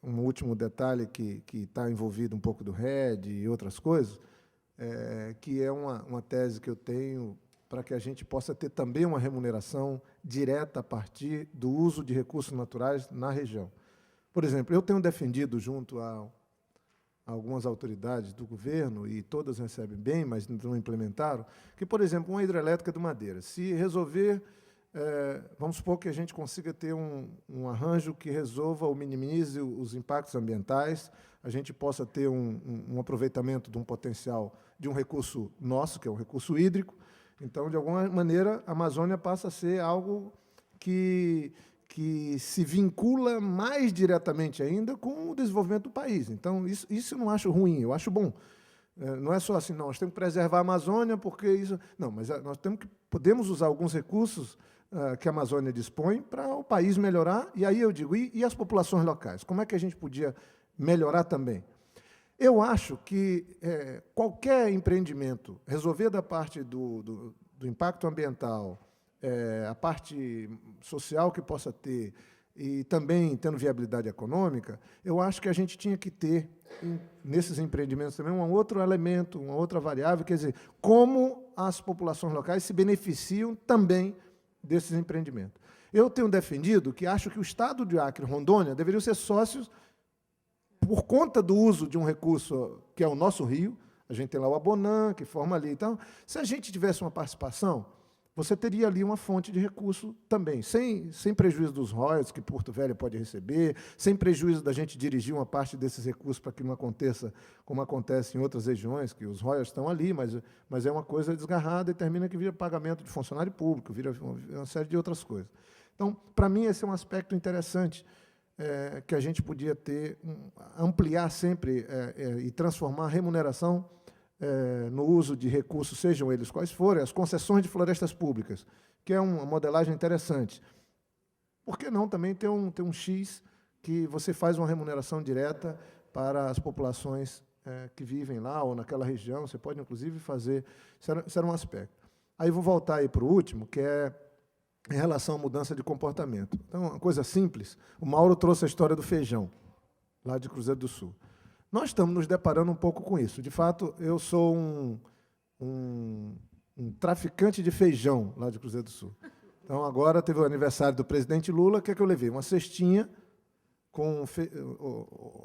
um último detalhe que está envolvido um pouco do RED e outras coisas, que é uma tese que eu tenho para que a gente possa ter também uma remuneração direta a partir do uso de recursos naturais na região. Por exemplo, eu tenho defendido, junto a algumas autoridades do governo, e todas recebem bem, mas não implementaram, que, por exemplo, uma hidrelétrica do Madeira, se resolver, vamos supor que a gente consiga ter um arranjo que resolva ou minimize os impactos ambientais, a gente possa ter um aproveitamento de um potencial de um recurso nosso, que é o recurso hídrico. Então, de alguma maneira, a Amazônia passa a ser algo que se vincula mais diretamente ainda com o desenvolvimento do país. Então, isso eu não acho ruim, eu acho bom. Não é só assim, não, nós temos que preservar a Amazônia, porque isso... Não, mas nós podemos usar alguns recursos que a Amazônia dispõe para o país melhorar, e aí eu digo, e as populações locais? Como é que a gente podia melhorar também? Eu acho que qualquer empreendimento, resolver da parte do impacto ambiental, a parte social que possa ter, e também tendo viabilidade econômica, eu acho que a gente tinha que ter, nesses empreendimentos também, um outro elemento, uma outra variável, quer dizer, como as populações locais se beneficiam também desses empreendimentos. Eu tenho defendido que acho que o Estado de Acre e Rondônia deveriam ser sócios por conta do uso de um recurso que é o nosso rio. A gente tem lá o Abonã, que forma ali. Então, se a gente tivesse uma participação, você teria ali uma fonte de recurso também, sem prejuízo dos royalties que Porto Velho pode receber, sem prejuízo da gente dirigir uma parte desses recursos para que não aconteça como acontece em outras regiões, que os royalties estão ali, mas é uma coisa desgarrada e termina que vira pagamento de funcionário público, vira uma série de outras coisas. Então, para mim, esse é um aspecto interessante que a gente podia ter, ampliar sempre e transformar a remuneração no uso de recursos, sejam eles quais forem, as concessões de florestas públicas, que é uma modelagem interessante. Por que não também ter um X que você faz uma remuneração direta para as populações que vivem lá ou naquela região? Você pode, inclusive, fazer... Isso era um aspecto. Aí vou voltar aí para o último, que é em relação à mudança de comportamento. Então, uma coisa simples. O Mauro trouxe a história do feijão, lá de Cruzeiro do Sul. Nós estamos nos deparando um pouco com isso. De fato, eu sou um traficante de feijão lá de Cruzeiro do Sul. Então, agora teve o aniversário do presidente Lula, que é que eu levei? Uma cestinha com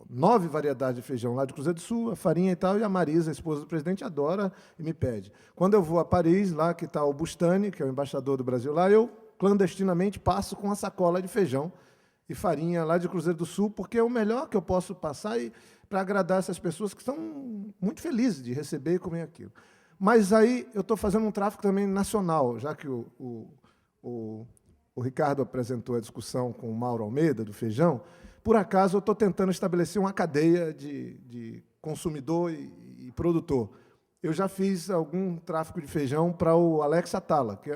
9 variedades de feijão lá de Cruzeiro do Sul, a farinha e tal, e a Marisa, a esposa do presidente, adora e me pede. Quando eu vou a Paris, lá que está o Bustani, que é o embaixador do Brasil lá, eu clandestinamente passo com uma sacola de feijão e farinha lá de Cruzeiro do Sul, porque é o melhor que eu posso passar para agradar essas pessoas que estão muito felizes de receber e comer aquilo. Mas aí eu estou fazendo um tráfico também nacional, já que o Ricardo apresentou a discussão com o Mauro Almeida, do feijão. Por acaso, eu estou tentando estabelecer uma cadeia de consumidor e produtor. Eu já fiz algum tráfico de feijão para o Alex Atala, que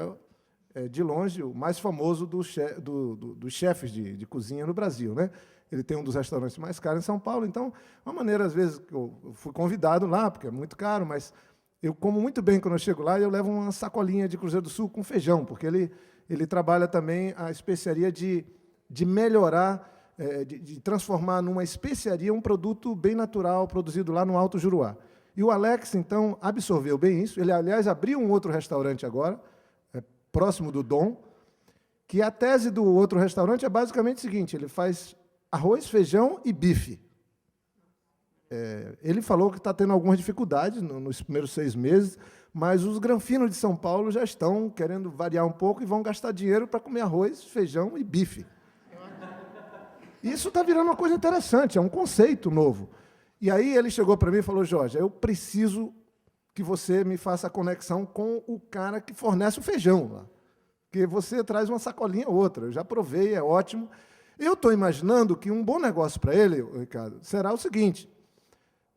é, de longe, o mais famoso dos chefes de cozinha no Brasil, né? Ele tem um dos restaurantes mais caros em São Paulo. Então, uma maneira, às vezes, que eu fui convidado lá, porque é muito caro, mas eu como muito bem quando eu chego lá, e eu levo uma sacolinha de Cruzeiro do Sul com feijão, porque ele trabalha também a especiaria de melhorar, de transformar numa especiaria um produto bem natural, produzido lá no Alto Juruá. E o Alex, então, absorveu bem isso. Ele, aliás, abriu um outro restaurante agora, próximo do Dom, que a tese do outro restaurante é basicamente o seguinte: ele faz arroz, feijão e bife. Ele falou que está tendo algumas dificuldades nos primeiros 6 meses, mas os granfinos de São Paulo já estão querendo variar um pouco e vão gastar dinheiro para comer arroz, feijão e bife. Isso está virando uma coisa interessante, é um conceito novo. E aí ele chegou para mim e falou: Jorge, eu preciso que você me faça a conexão com o cara que fornece o feijão lá. Porque você traz uma sacolinha ou outra. Eu já provei, é ótimo. Eu estou imaginando que um bom negócio para ele, Ricardo, será o seguinte: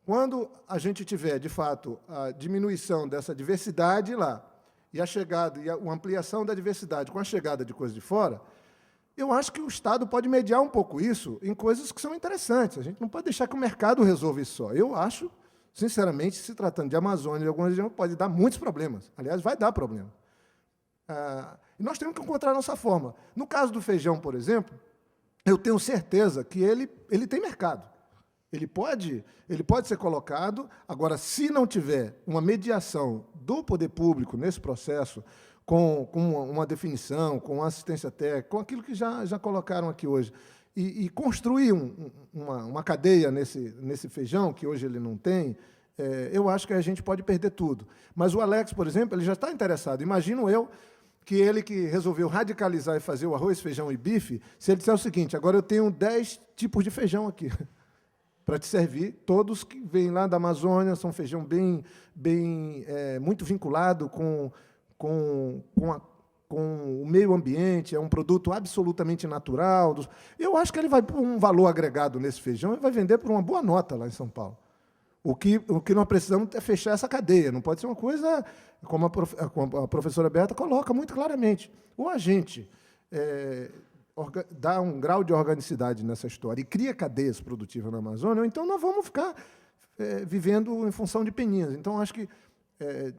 quando a gente tiver, de fato, a diminuição dessa diversidade lá, e a chegada, e a ampliação da diversidade com a chegada de coisas de fora, eu acho que o Estado pode mediar um pouco isso em coisas que são interessantes. A gente não pode deixar que o mercado resolva isso só. Eu acho, sinceramente, se tratando de Amazônia e de alguma região, pode dar muitos problemas. Aliás, vai dar problema. E nós temos que encontrar a nossa forma. No caso do feijão, por exemplo, eu tenho certeza que ele tem mercado. Ele pode ser colocado. Agora, se não tiver uma mediação do poder público nesse processo, com uma definição, com assistência técnica, com aquilo que já colocaram aqui hoje, e construir uma cadeia nesse feijão, que hoje ele não tem, eu acho que a gente pode perder tudo. Mas o Alex, por exemplo, ele já está interessado. Imagino eu que ele que resolveu radicalizar e fazer o arroz, feijão e bife, se ele disser o seguinte: agora eu tenho 10 tipos de feijão aqui, para te servir, todos que vêm lá da Amazônia, são feijão muito vinculado com o meio ambiente, é um produto absolutamente natural. Eu acho que ele vai pôr um valor agregado nesse feijão e vai vender por uma boa nota lá em São Paulo. O que nós precisamos é fechar essa cadeia. Não pode ser uma coisa, como a professora Berta coloca muito claramente. Ou a gente dá um grau de organicidade nessa história e cria cadeias produtivas na Amazônia, ou então nós vamos ficar vivendo em função de peninhas. Então, acho que,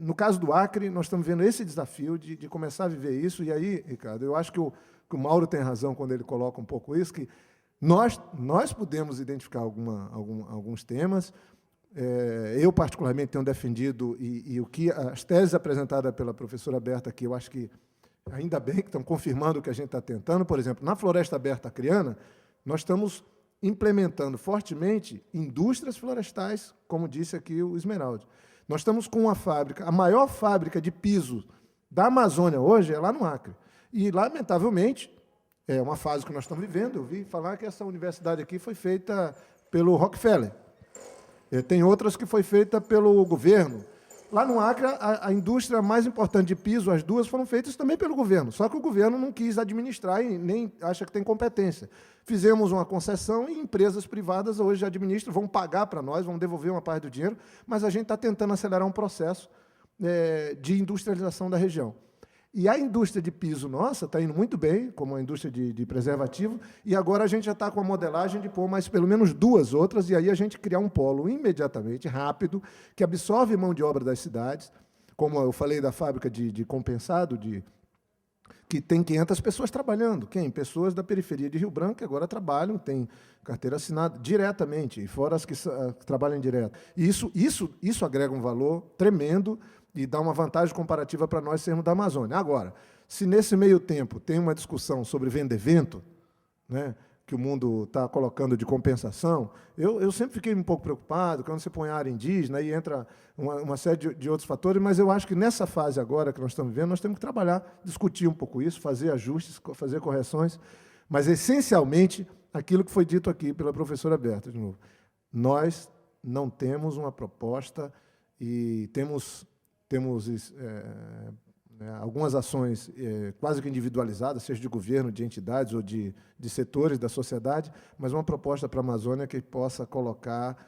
no caso do Acre, nós estamos vendo esse desafio de começar a viver isso. E aí, Ricardo, eu acho que o Mauro tem razão quando ele coloca um pouco isso, que nós podemos identificar alguns temas. Eu, particularmente, tenho defendido, e o que as teses apresentadas pela professora Berta aqui, eu acho que ainda bem que estão confirmando o que a gente está tentando. Por exemplo, na Floresta Aberta Acreana, nós estamos implementando fortemente indústrias florestais, como disse aqui o Esmeralda. Nós estamos com uma fábrica, a maior fábrica de piso da Amazônia hoje é lá no Acre. E, lamentavelmente, é uma fase que nós estamos vivendo. Eu vi falar que essa universidade aqui foi feita pelo Rockefeller. Tem outras que foi feita pelo governo. Lá no Acre, a indústria mais importante de piso, as duas foram feitas também pelo governo, só que o governo não quis administrar e nem acha que tem competência. Fizemos uma concessão e empresas privadas hoje administram, vão pagar para nós, vão devolver uma parte do dinheiro, mas a gente está tentando acelerar um processo de industrialização da região. E a indústria de piso nossa está indo muito bem, como a indústria de preservativo, e agora a gente já está com a modelagem de pôr mais pelo menos 2 outras, e aí a gente criar um polo imediatamente, rápido, que absorve mão de obra das cidades, como eu falei da fábrica de compensado, que tem 500 pessoas trabalhando. Quem? Pessoas da periferia de Rio Branco, que agora trabalham, têm carteira assinada diretamente, e fora as que trabalham direto. E isso agrega um valor tremendo, e dá uma vantagem comparativa para nós sermos da Amazônia. Agora, se nesse meio tempo tem uma discussão sobre venda-vento, né, que o mundo está colocando de compensação, eu sempre fiquei um pouco preocupado quando você põe a área indígena, aí entra uma série de outros fatores, mas eu acho que nessa fase agora que nós estamos vivendo, nós temos que trabalhar, discutir um pouco isso, fazer ajustes, fazer correções, mas, essencialmente, aquilo que foi dito aqui pela professora Berta, de novo, nós não temos uma proposta e temos algumas ações quase que individualizadas, seja de governo, de entidades ou de setores da sociedade, mas uma proposta para a Amazônia que possa colocar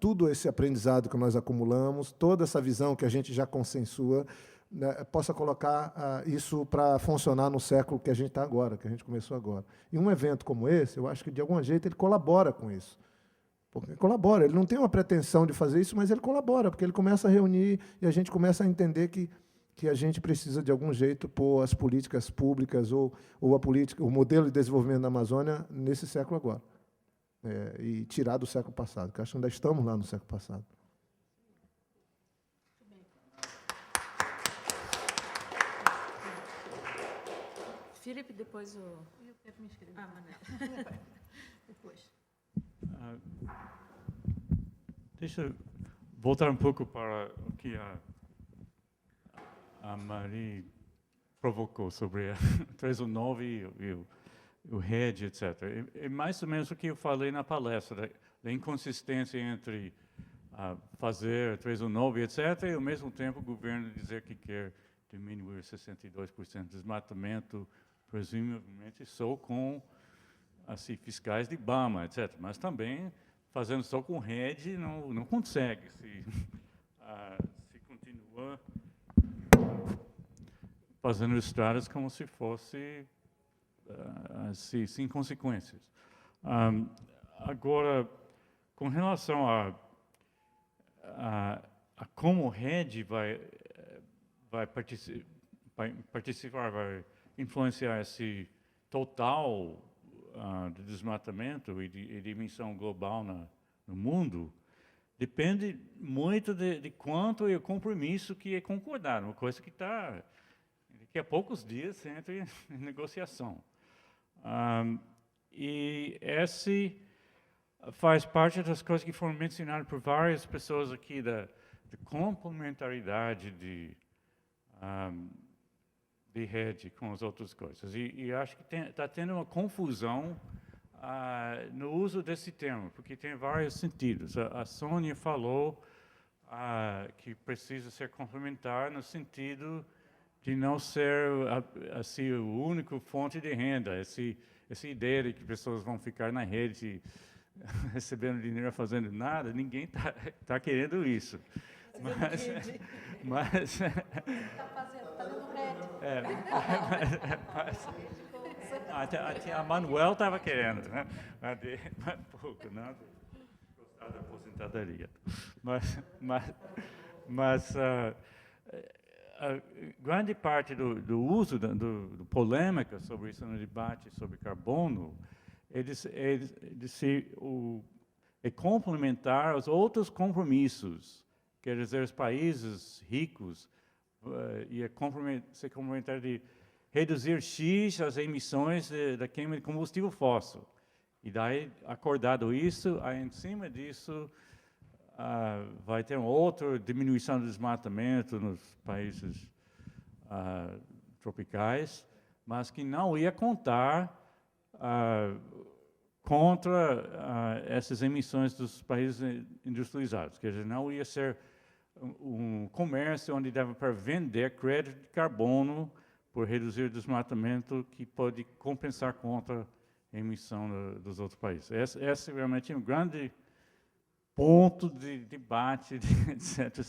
tudo esse aprendizado que nós acumulamos, toda essa visão que a gente já consensua, né, possa colocar isso para funcionar no século que a gente está agora, que a gente começou agora. E um evento como esse, eu acho que, de algum jeito, ele colabora com isso. Porque colabora, ele não tem uma pretensão de fazer isso, mas ele colabora, porque ele começa a reunir e a gente começa a entender que a gente precisa, de algum jeito, pôr as políticas públicas ou o modelo de desenvolvimento da Amazônia nesse século agora. E tirar do século passado, porque acho que ainda estamos lá no século passado. Felipe, depois o... Eu quero me inscrever. Mané. Depois. Deixa eu voltar um pouco para o que a Marie provocou sobre a 319 e o RED, etc. É mais ou menos o que eu falei na palestra, da inconsistência entre fazer 319, etc., e, ao mesmo tempo, o governo dizer que quer diminuir 62% de desmatamento, presumivelmente só com assim, fiscais de IBAMA, etc. Mas também, fazendo só com rede, não consegue. Se continua fazendo estradas como se fosse assim, sem consequências. Agora, com relação a como a rede vai participar, vai influenciar esse total de desmatamento e de emissão global no mundo, depende muito de quanto é o compromisso que é concordado, uma coisa que está, daqui a poucos dias, entra em negociação. E esse faz parte das coisas que foram mencionadas por várias pessoas aqui, da complementaridade de rede com as outras coisas. E acho que está tendo uma confusão no uso desse termo, porque tem vários sentidos. A Sônia falou que precisa ser complementar no sentido de não ser assim, o único fonte de renda, essa ideia de que pessoas vão ficar na rede recebendo dinheiro fazendo nada, ninguém está querendo isso. Mas a Manuel estava querendo, né? Mas pouco, não? Gostar da aposentadoria. Mas a grande parte do uso, do polêmica sobre isso no debate sobre carbono, é complementar os outros compromissos, quer dizer, os países ricos, e ser complementar de reduzir X as emissões da queima de combustível fóssil. E daí, acordado isso, aí em cima disso, vai ter outra diminuição do desmatamento nos países tropicais, mas que não ia contar contra essas emissões dos países industrializados. Quer dizer, não ia ser um comércio onde dava para vender crédito de carbono por reduzir o desmatamento que pode compensar contra a emissão dos outros países. Esse realmente é um grande ponto de debate, etc.,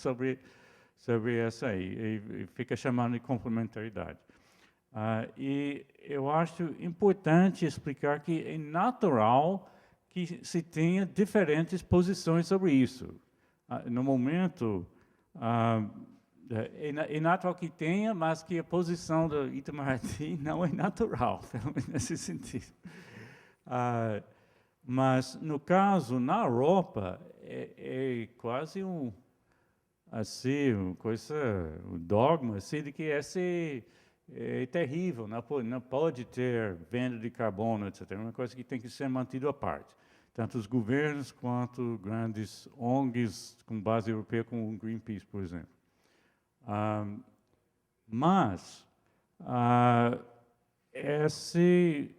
sobre essa aí, e fica chamando de complementaridade. E eu acho importante explicar que é natural que se tenha diferentes posições sobre isso. No momento, é natural que tenha, mas que a posição do Itamaraty não é natural, pelo menos nesse sentido. Mas, no caso, na Europa, é quase um dogma assim, de que esse é terrível, não pode ter venda de carbono, etc. É uma coisa que tem que ser mantida à parte. Tanto os governos quanto grandes ONGs com base europeia, como o Greenpeace, por exemplo. Mas, esse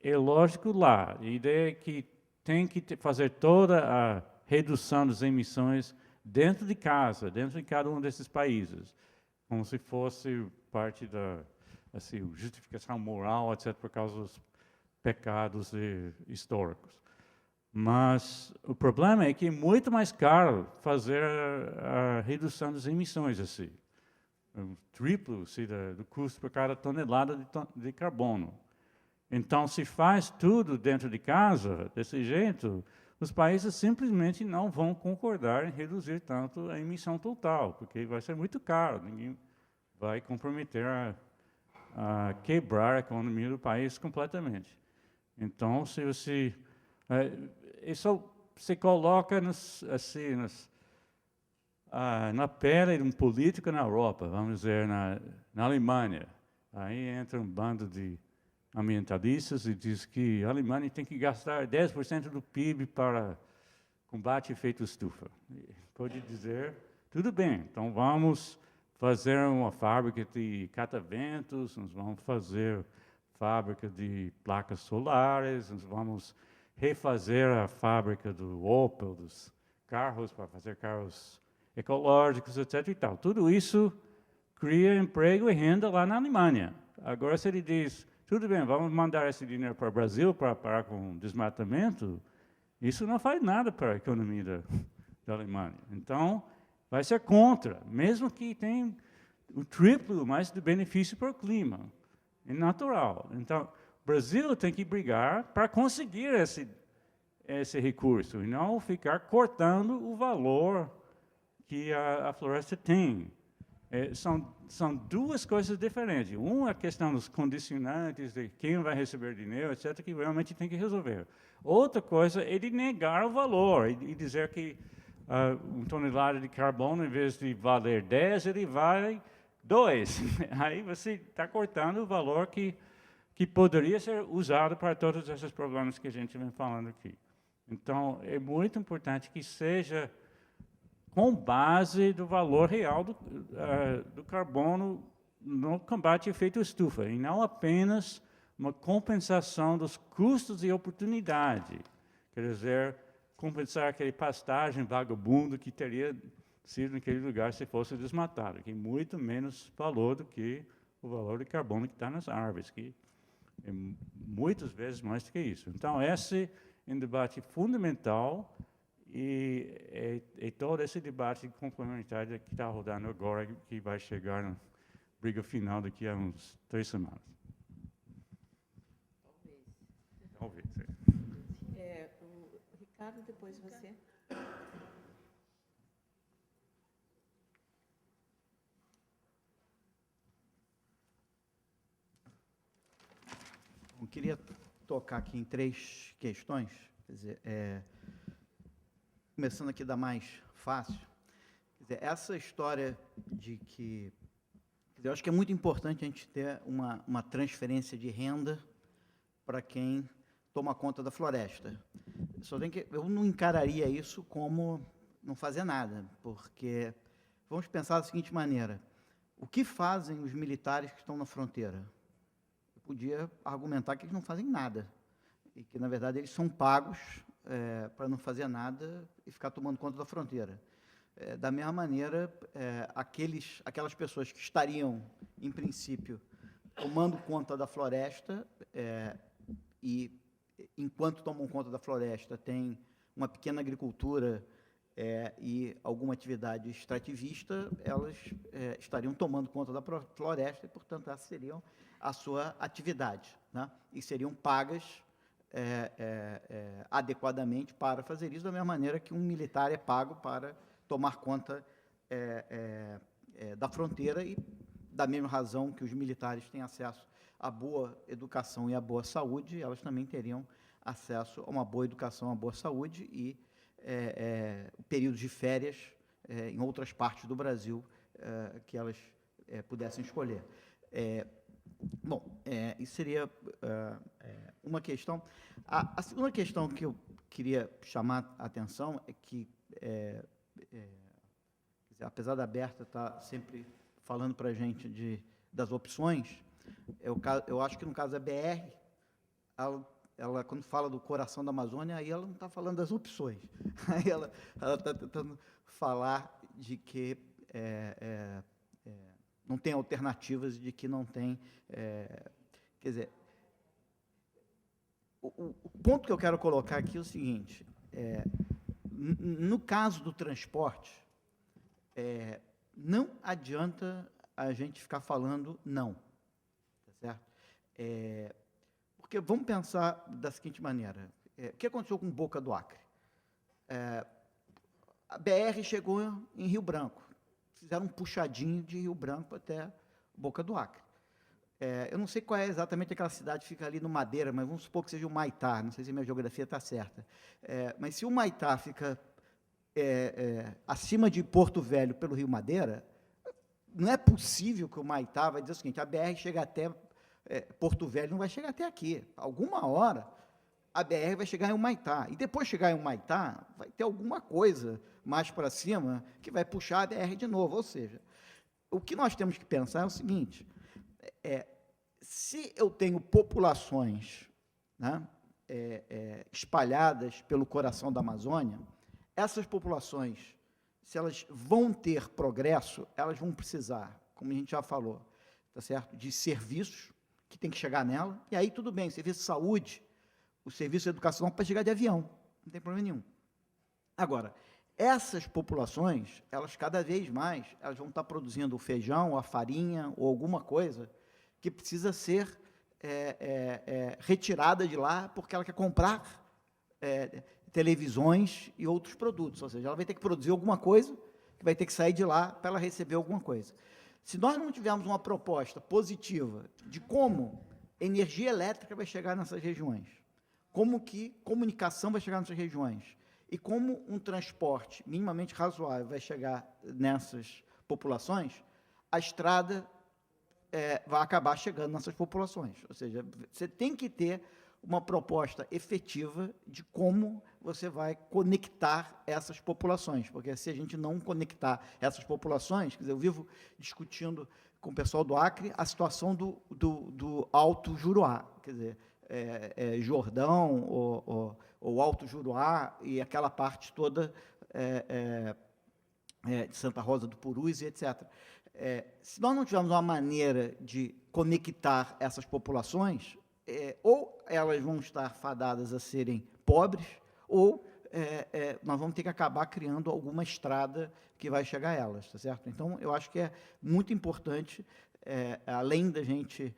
é lógico lá. A ideia é que tem que fazer toda a redução das emissões dentro de casa, dentro de cada um desses países, como se fosse parte da justificação moral, etc., por causa dos pecados históricos. Mas o problema é que é muito mais caro fazer a redução das emissões, assim, um triplo do custo por cada tonelada de carbono. Então, se faz tudo dentro de casa, desse jeito, os países simplesmente não vão concordar em reduzir tanto a emissão total, porque vai ser muito caro, ninguém vai comprometer a quebrar a economia do país completamente. Então, se você... isso se coloca na pele de um político na Europa, vamos dizer, na Alemanha. Aí entra um bando de ambientalistas e diz que a Alemanha tem que gastar 10% do PIB para combate ao efeito estufa. Pode dizer, tudo bem, então vamos fazer uma fábrica de cataventos, nós vamos fazer fábrica de placas solares, nós vamos refazer a fábrica do Opel, dos carros, para fazer carros ecológicos, etc. e tal. Tudo isso cria emprego e renda lá na Alemanha. Agora, se ele diz, tudo bem, vamos mandar esse dinheiro para o Brasil para parar com o desmatamento, isso não faz nada para a economia da Alemanha. Então, vai ser contra, mesmo que tenha o triplo mais de benefício para o clima. É natural. Então, o Brasil tem que brigar para conseguir esse recurso, e não ficar cortando o valor que a floresta tem. São duas coisas diferentes. Uma é a questão dos condicionantes, de quem vai receber dinheiro, etc., que realmente tem que resolver. Outra coisa é de negar o valor e dizer que uma tonelada de carbono, em vez de valer 10, ele vale 2. Aí você está cortando o valor que poderia ser usado para todos esses problemas que a gente vem falando aqui. Então, é muito importante que seja com base do valor real do carbono no combate ao efeito estufa, e não apenas uma compensação dos custos e oportunidade. Quer dizer, compensar aquele pastagem vagabundo que teria sido naquele lugar se fosse desmatado, que tem muito menos valor do que o valor de carbono que está nas árvores, que é muitas vezes mais do que isso. Então, esse é um debate fundamental, e todo esse debate de complementaridade que está rodando agora, que vai chegar na briga final daqui a uns 3 semanas. Talvez. O Ricardo, depois você. Eu queria tocar aqui em 3 questões, quer dizer, começando aqui da mais fácil. Quer dizer, essa história de que Quer dizer, eu acho que é muito importante a gente ter uma transferência de renda para quem toma conta da floresta. Eu não encararia isso como não fazer nada, porque vamos pensar da seguinte maneira: o que fazem os militares que estão na fronteira? Eu podia argumentar que eles não fazem nada, e que, na verdade, eles são pagos para não fazer nada e ficar tomando conta da fronteira. Da mesma maneira, aquelas pessoas que estariam, em princípio, tomando conta da floresta, e, enquanto tomam conta da floresta, tem uma pequena agricultura e alguma atividade extrativista, elas estariam tomando conta da floresta e, portanto, essas seriam a sua atividade, né? E seriam pagas adequadamente para fazer isso, da mesma maneira que um militar é pago para tomar conta da fronteira, e da mesma razão que os militares têm acesso à boa educação e à boa saúde, elas também teriam acesso a uma boa educação, a boa saúde e períodos de férias em outras partes do Brasil que elas pudessem escolher. Bom, isso seria uma questão. A segunda questão que eu queria chamar a atenção é que, apesar da Berta estar sempre falando para a gente das opções, eu acho que, no caso da BR, ela, quando fala do coração da Amazônia, aí ela não está falando das opções. Aí ela está tentando falar de que não tem alternativas, de que não tem... quer dizer, o ponto que eu quero colocar aqui é o seguinte: no caso do transporte, não adianta a gente ficar falando não, tá certo? Porque vamos pensar da seguinte maneira: o que aconteceu com Boca do Acre? A BR chegou em Rio Branco, fizeram um puxadinho de Rio Branco até Boca do Acre. Eu não sei qual é exatamente aquela cidade que fica ali no Madeira, mas vamos supor que seja o Humaitá, não sei se a minha geografia está certa. Mas se o Humaitá fica acima de Porto Velho pelo Rio Madeira, não é possível que o Humaitá vai dizer o seguinte: a BR chega até Porto Velho, não vai chegar até aqui. Alguma hora a BR vai chegar em Humaitá, e depois de chegar em Humaitá, vai ter alguma coisa mais para cima que vai puxar a BR de novo. Ou seja, o que nós temos que pensar é o seguinte: se eu tenho populações, né, espalhadas pelo coração da Amazônia, essas populações, se elas vão ter progresso, elas vão precisar, como a gente já falou, tá certo, de serviços que tem que chegar nela, e aí tudo bem, serviço de saúde, o serviço de educação pode chegar de avião, não tem problema nenhum. Agora, essas populações, elas cada vez mais, elas vão estar produzindo o feijão, a farinha, ou alguma coisa que precisa ser retirada de lá, porque ela quer comprar televisões e outros produtos. Ou seja, ela vai ter que produzir alguma coisa, que vai ter que sair de lá para ela receber alguma coisa. Se nós não tivermos uma proposta positiva de como energia elétrica vai chegar nessas regiões, como que comunicação vai chegar nessas regiões, e como um transporte minimamente razoável vai chegar nessas populações, a estrada vai acabar chegando nessas populações. Ou seja, você tem que ter uma proposta efetiva de como você vai conectar essas populações, porque se a gente não conectar essas populações, quer dizer, eu vivo discutindo com o pessoal do Acre a situação do Alto Juruá, quer dizer, Jordão, ou Alto Juruá, e aquela parte toda de Santa Rosa do Purus e etc. Se nós não tivermos uma maneira de conectar essas populações, ou elas vão estar fadadas a serem pobres, ou nós vamos ter que acabar criando alguma estrada que vai chegar a elas, tá certo? Então, eu acho que é muito importante, além da gente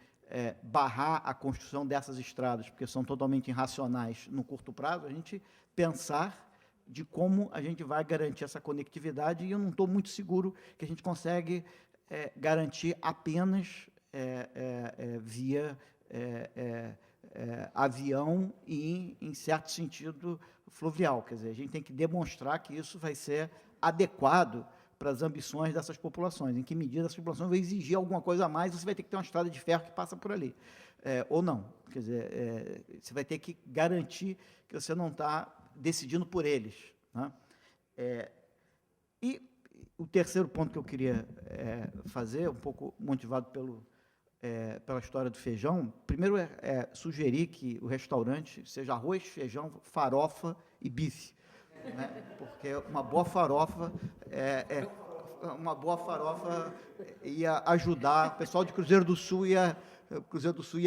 barrar a construção dessas estradas, porque são totalmente irracionais no curto prazo, a gente pensar de como a gente vai garantir essa conectividade, e eu não estou muito seguro que a gente consegue garantir apenas via avião e, em certo sentido, fluvial. Quer dizer, a gente tem que demonstrar que isso vai ser adequado para as ambições dessas populações, em que medida essa população vai exigir alguma coisa a mais, você vai ter que ter uma estrada de ferro que passa por ali. Ou não. Quer dizer, você vai ter que garantir que você não está decidindo por eles. Né? E o terceiro ponto que eu queria fazer, um pouco motivado pela história do feijão, primeiro sugerir que o restaurante seja arroz, feijão, farofa e bife. Né? Porque uma boa farofa ia ajudar, o pessoal de Cruzeiro do Sul ia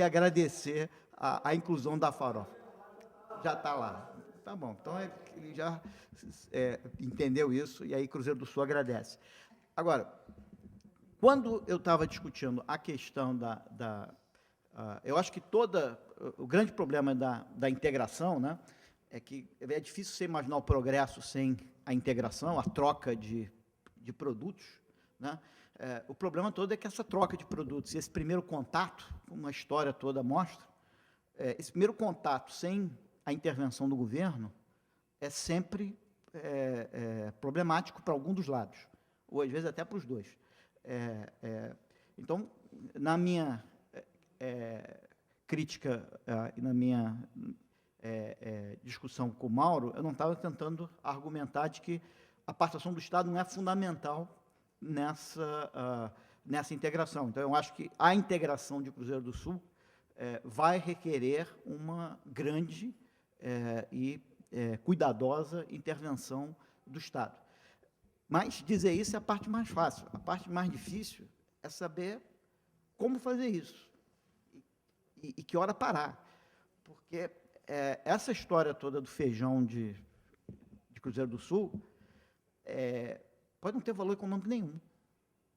agradecer a inclusão da farofa. Já está lá. Tá bom, então ele já entendeu isso, e aí Cruzeiro do Sul agradece. Agora, quando eu estava discutindo a questão eu acho que o grande problema da integração, né, é que é difícil você imaginar o progresso sem a integração, a troca de produtos. Né? O problema todo é que essa troca de produtos, esse primeiro contato, como a história toda mostra, esse primeiro contato sem a intervenção do governo é sempre problemático para algum dos lados, ou às vezes até para os dois. Então, na minha crítica e na minha discussão com o Mauro, eu não estava tentando argumentar de que a participação do Estado não é fundamental nessa integração. Então, eu acho que a integração de Cruzeiro do Sul vai requerer uma grande e cuidadosa intervenção do Estado. Mas dizer isso é a parte mais fácil. A parte mais difícil é saber como fazer isso e que hora parar. Porque essa história toda do feijão de Cruzeiro do Sul pode não ter valor econômico nenhum.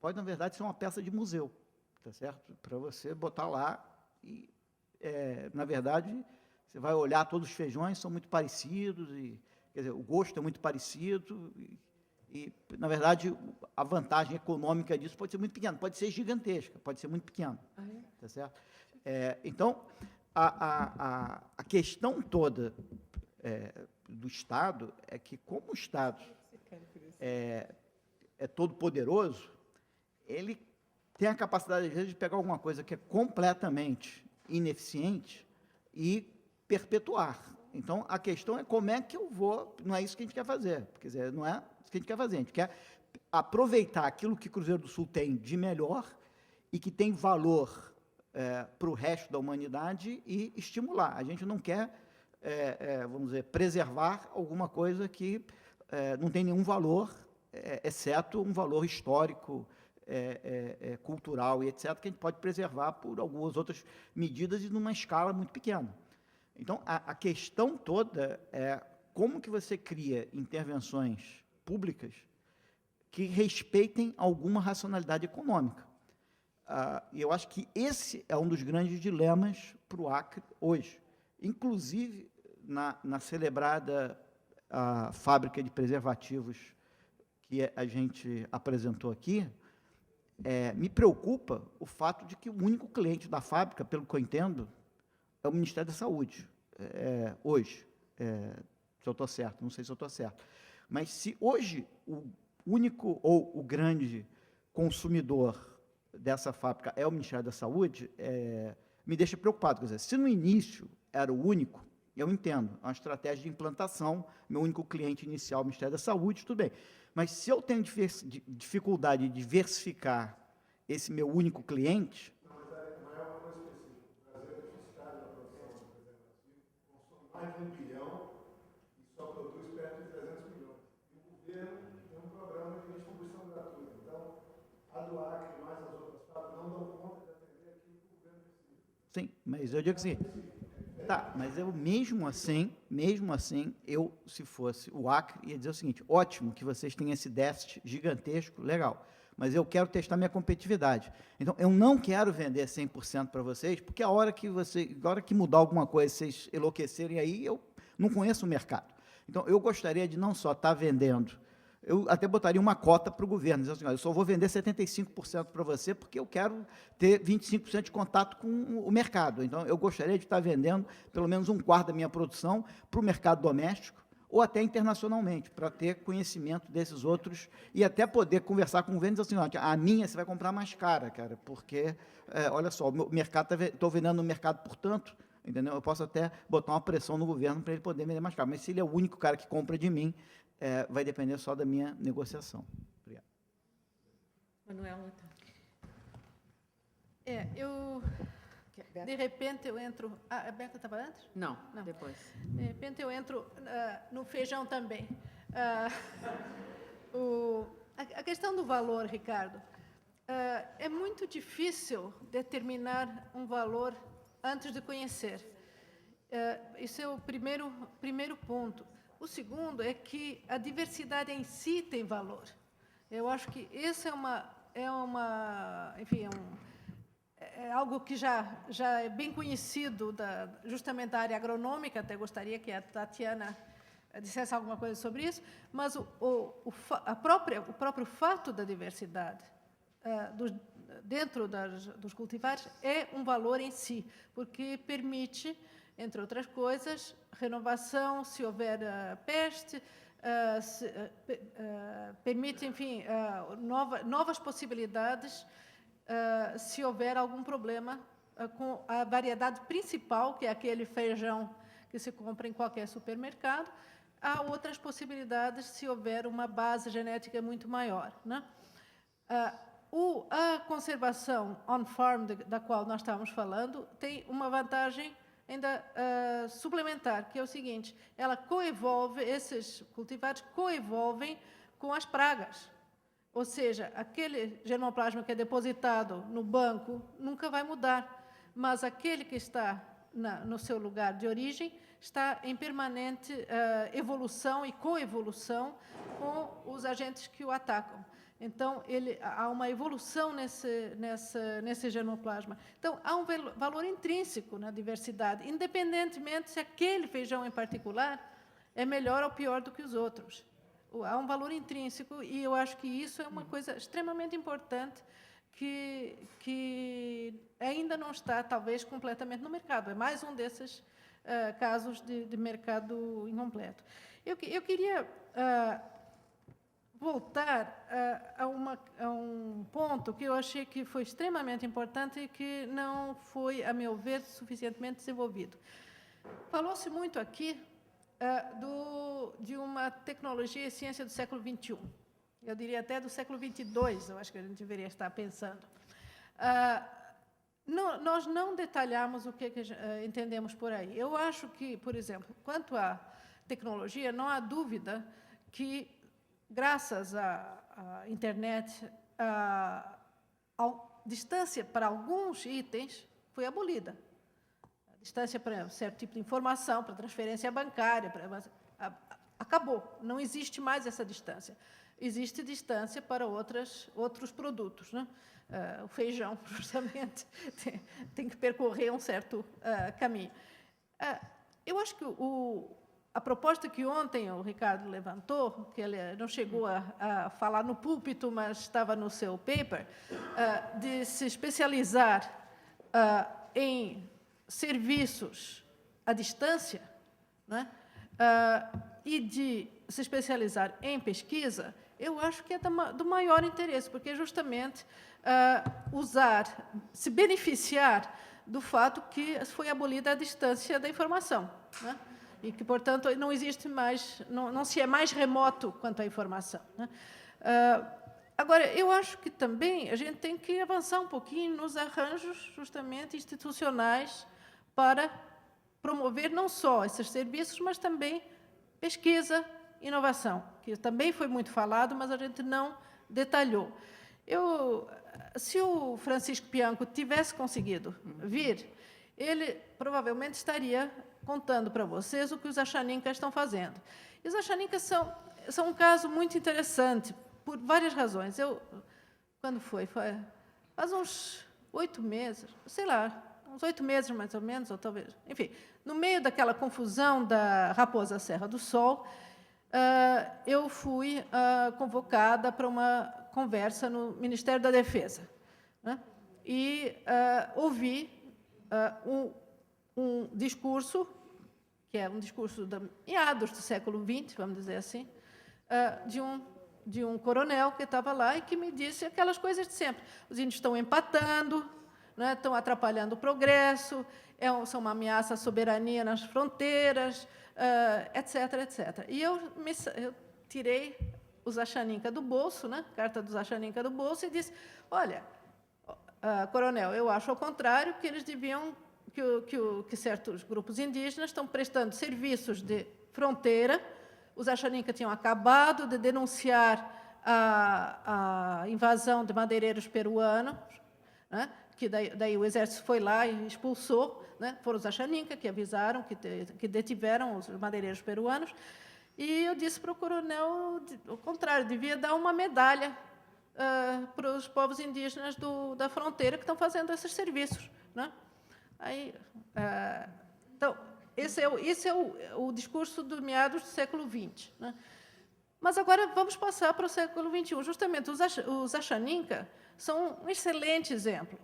Pode, na verdade, ser uma peça de museu, tá certo? Para você botar lá e, na verdade, você vai olhar, todos os feijões são muito parecidos, quer dizer, o gosto é muito parecido, e, na verdade, a vantagem econômica disso pode ser muito pequena, pode ser gigantesca, pode ser muito pequena. Tá certo? Então, a questão toda do Estado é que, como o Estado é todo poderoso, ele tem a capacidade, às vezes, de pegar alguma coisa que é completamente ineficiente e perpetuar. Então, a questão é como é que eu vou... Não é isso que a gente quer fazer. Quer dizer, não é isso que a gente quer fazer. A gente quer aproveitar aquilo que Cruzeiro do Sul tem de melhor e que tem valor para o resto da humanidade e estimular. A gente não quer, vamos dizer, preservar alguma coisa que não tem nenhum valor, exceto um valor histórico, cultural e etc., que a gente pode preservar por algumas outras medidas e numa escala muito pequena. Então, a questão toda é como que você cria intervenções públicas que respeitem alguma racionalidade econômica. E eu acho que esse é um dos grandes dilemas para o Acre hoje. Inclusive, na celebrada fábrica de preservativos que a gente apresentou aqui, me preocupa o fato de que o único cliente da fábrica, pelo que eu entendo, é o Ministério da Saúde, hoje. Se eu estou certo, não sei se eu estou certo. Mas se hoje o único ou o grande consumidor dessa fábrica é o Ministério da Saúde, me deixa preocupado. Quer dizer, se no início era o único, eu entendo, é uma estratégia de implantação, meu único cliente inicial é o Ministério da Saúde, tudo bem. Mas se eu tenho dificuldade de diversificar esse meu único cliente... Não, mas não é uma coisa específica. O Brasil é deficitário na produção de preservativo, consome mais de 1 bilhão e só produz perto de 300 milhões. E o governo tem um programa de distribuição gratuita. Então, a do Acre mais as outras fábricas não dão conta de atender aquilo que o governo precisa. Sim, mas eu digo assim... Tá, mas eu, mesmo assim, eu, se fosse o Acre, ia dizer o seguinte: ótimo que vocês têm esse déficit gigantesco, legal, mas eu quero testar minha competitividade. Então, eu não quero vender 100% para vocês, porque a hora que mudar alguma coisa, vocês enlouquecerem aí, eu não conheço o mercado. Então, eu gostaria de não só estar vendendo, eu até botaria uma cota para o governo, dizendo assim: eu só vou vender 75% para você, porque eu quero ter 25% de contato com o mercado. Então, eu gostaria de estar vendendo pelo menos 1/4 da minha produção para o mercado doméstico, ou até internacionalmente, para ter conhecimento desses outros e até poder conversar com o governo e dizer assim, ó, a minha você vai comprar mais cara, cara, porque, olha só, o meu mercado estou vendendo no mercado por tanto, entendeu? Eu posso até botar uma pressão no governo para ele poder vender mais caro, mas se ele é o único cara que compra de mim, vai depender só da minha negociação. Obrigado. Manuela, De repente eu entro... a Berta estava antes? Não, Não. depois. De repente eu entro no feijão também. A questão do valor, Ricardo, é muito difícil determinar um valor antes de conhecer. Isso é o primeiro ponto. O segundo é que a diversidade em si tem valor. Eu acho que isso é algo que já é bem conhecido justamente da área agronômica, até gostaria que a Tatiana dissesse alguma coisa sobre isso, mas o próprio fato da diversidade dentro dos cultivares é um valor em si, porque permite, entre outras coisas, renovação, se houver peste, permite, enfim, novas possibilidades se houver algum problema com a variedade principal, que é aquele feijão que se compra em qualquer supermercado. Há outras possibilidades se houver uma base genética muito maior, né? A conservação on-farm, da qual nós estávamos falando, tem uma vantagem ainda suplementar, que é o seguinte: ela coevolve, esses cultivares coevolvem com as pragas. Ou seja, aquele germoplasma que é depositado no banco nunca vai mudar, mas aquele que está no seu lugar de origem está em permanente evolução e coevolução com os agentes que o atacam. Então, há uma evolução nesse germoplasma. Então, há um valor intrínseco na diversidade, independentemente se aquele feijão em particular é melhor ou pior do que os outros. Há um valor intrínseco e eu acho que isso é uma coisa extremamente importante que ainda não está, talvez, completamente no mercado. É mais um desses casos de mercado incompleto. Eu queria voltar a um ponto que eu achei que foi extremamente importante e que não foi, a meu ver, suficientemente desenvolvido. Falou-se muito aqui de uma tecnologia e ciência do século XXI. Eu diria até do século XXII, eu acho que a gente deveria estar pensando. Nós não detalhamos o que entendemos por aí. Eu acho que, por exemplo, quanto à tecnologia, não há dúvida que, graças à internet, a distância para alguns itens foi abolida. Distância para certo tipo de informação, para transferência bancária, acabou. Não existe mais essa distância. Existe distância para outros produtos, né? O feijão, justamente, tem que percorrer um certo caminho. Eu acho que a proposta que ontem o Ricardo levantou, que ele não chegou a falar no púlpito, mas estava no seu paper, de se especializar em serviços à distância, né? E de se especializar em pesquisa, eu acho que é do maior interesse, porque justamente se beneficiar do fato que foi abolida a distância da informação, né? E que, portanto, não existe mais, não se é mais remoto quanto à informação, né? Agora, eu acho que também a gente tem que avançar um pouquinho nos arranjos, justamente, institucionais, para promover não só esses serviços, mas também pesquisa, inovação, que também foi muito falado, mas a gente não detalhou. Se o Francisco Bianco tivesse conseguido vir, ele provavelmente estaria contando para vocês o que os Achaninkas estão fazendo. E os Achaninkas são um caso muito interessante, por várias razões. Quando foi? Faz uns 8 meses, sei lá, uns 8 meses mais ou menos, ou talvez... Enfim, no meio daquela confusão da Raposa Serra do Sol, eu fui convocada para uma conversa no Ministério da Defesa, né? E ouvi um discurso que é um discurso meados do século XX, vamos dizer assim, de um coronel que estava lá e que me disse aquelas coisas de sempre. Os índios estão empatando, né, estão atrapalhando o progresso, são uma ameaça à soberania nas fronteiras, etc., etc. E eu tirei os Achaninka do bolso, né, carta dos Achaninka do bolso, e disse, olha, coronel, eu acho ao contrário que eles deviam, que certos grupos indígenas estão prestando serviços de fronteira. Os Achaninka tinham acabado de denunciar a invasão de madeireiros peruanos, né, que daí o exército foi lá e expulsou, né, foram os Achaninka que avisaram, que detiveram os madeireiros peruanos. E eu disse para o coronel, o contrário, devia dar uma medalha para os povos indígenas da fronteira que estão fazendo esses serviços, né? Aí, então, esse é o discurso do meados do século XX, né? Mas agora vamos passar para o século XXI. Justamente, os Achaninka são um excelente exemplo.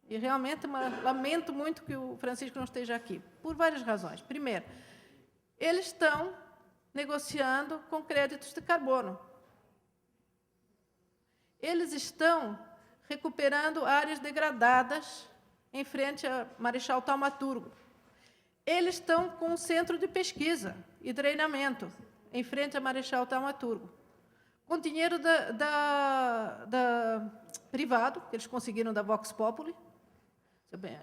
E realmente lamento muito que o Francisco não esteja aqui, por várias razões. Primeiro, eles estão negociando com créditos de carbono. Eles estão recuperando áreas degradadas em frente a Marechal Thaumaturgo. Eles estão com um centro de pesquisa e treinamento em frente a Marechal Thaumaturgo, com dinheiro privado, que eles conseguiram da Vox Populi,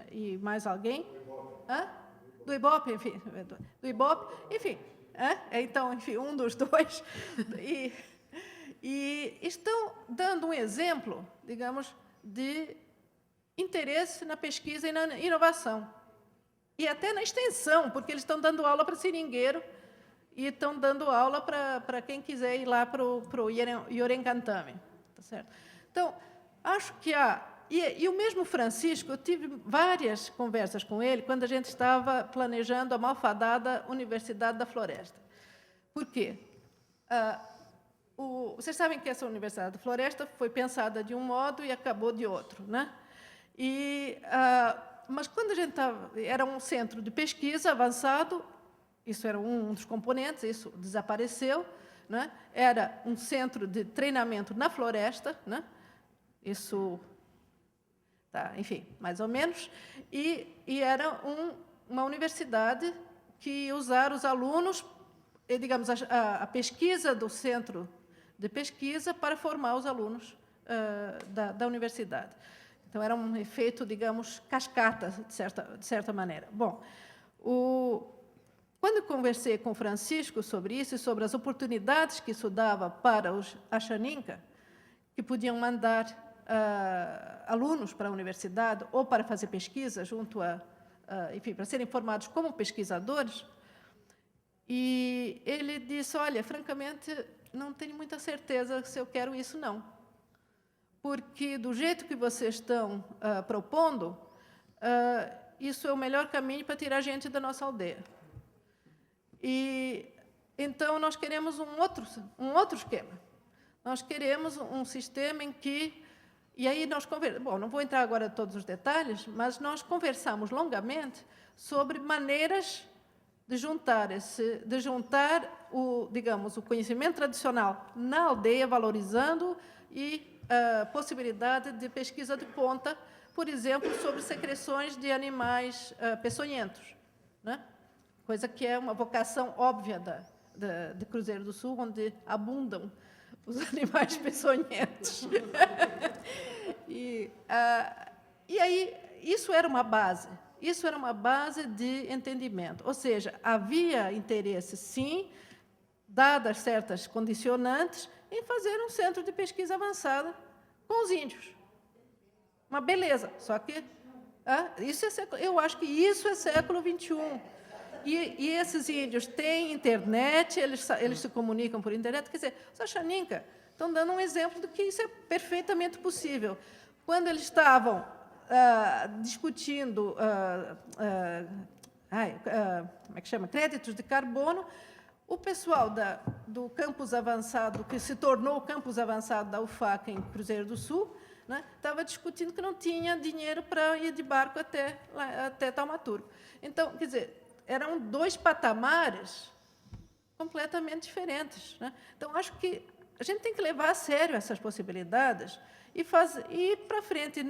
e mais alguém? Do Ibope, enfim. Do Ibope, enfim. Então, enfim, um dos dois. E estão dando um exemplo, digamos, de interesse na pesquisa e na inovação. E até na extensão, porque eles estão dando aula para seringueiro e estão dando aula para quem quiser ir lá para o Yorencantame. Tá certo? Então, acho que E o mesmo Francisco, eu tive várias conversas com ele quando a gente estava planejando a malfadada Universidade da Floresta. Por quê? Vocês sabem que essa Universidade da Floresta foi pensada de um modo e acabou de outro, né? Mas quando a gente era um centro de pesquisa avançado, isso era um dos componentes, isso desapareceu, né? Era um centro de treinamento na floresta, né? Isso, tá, enfim, mais ou menos, e era uma universidade que ia usar os alunos, digamos, a pesquisa do centro de pesquisa para formar os alunos da universidade. Então, era um efeito, digamos, cascata, de certa maneira. Bom, quando eu conversei com o Francisco sobre isso e sobre as oportunidades que isso dava para os Achaninka, que podiam mandar alunos para a universidade ou para fazer pesquisa junto enfim, para serem formados como pesquisadores, e ele disse, olha, francamente, não tenho muita certeza se eu quero isso, não. Porque, do jeito que vocês estão propondo, isso é o melhor caminho para tirar gente da nossa aldeia. E, então, nós queremos um outro esquema. Nós queremos um sistema em que... E aí nós conversamos... Bom, não vou entrar agora em todos os detalhes, mas nós conversamos longamente sobre maneiras de juntar digamos, o conhecimento tradicional na aldeia, valorizando e a possibilidade de pesquisa de ponta, por exemplo, sobre secreções de animais peçonhentos, né? Coisa que é uma vocação óbvia de Cruzeiro do Sul, onde abundam os animais peçonhentos. E aí, isso era uma base de entendimento. Ou seja, havia interesse, sim, dadas certas condicionantes, em fazer um centro de pesquisa avançada com os índios. Uma beleza, só que eu acho que isso é século XXI. E esses índios têm internet, eles se comunicam por internet. Quer dizer, os Achaninka estão dando um exemplo de que isso é perfeitamente possível. Quando eles estavam discutindo como é que chama? Créditos de carbono, o pessoal do campus avançado, que se tornou o campus avançado da UFAC em Cruzeiro do Sul, né, estava discutindo que não tinha dinheiro para ir de barco até Thaumaturgo. Então, quer dizer, eram 2 patamares completamente diferentes, né? Então, acho que a gente tem que levar a sério essas possibilidades e ir para frente,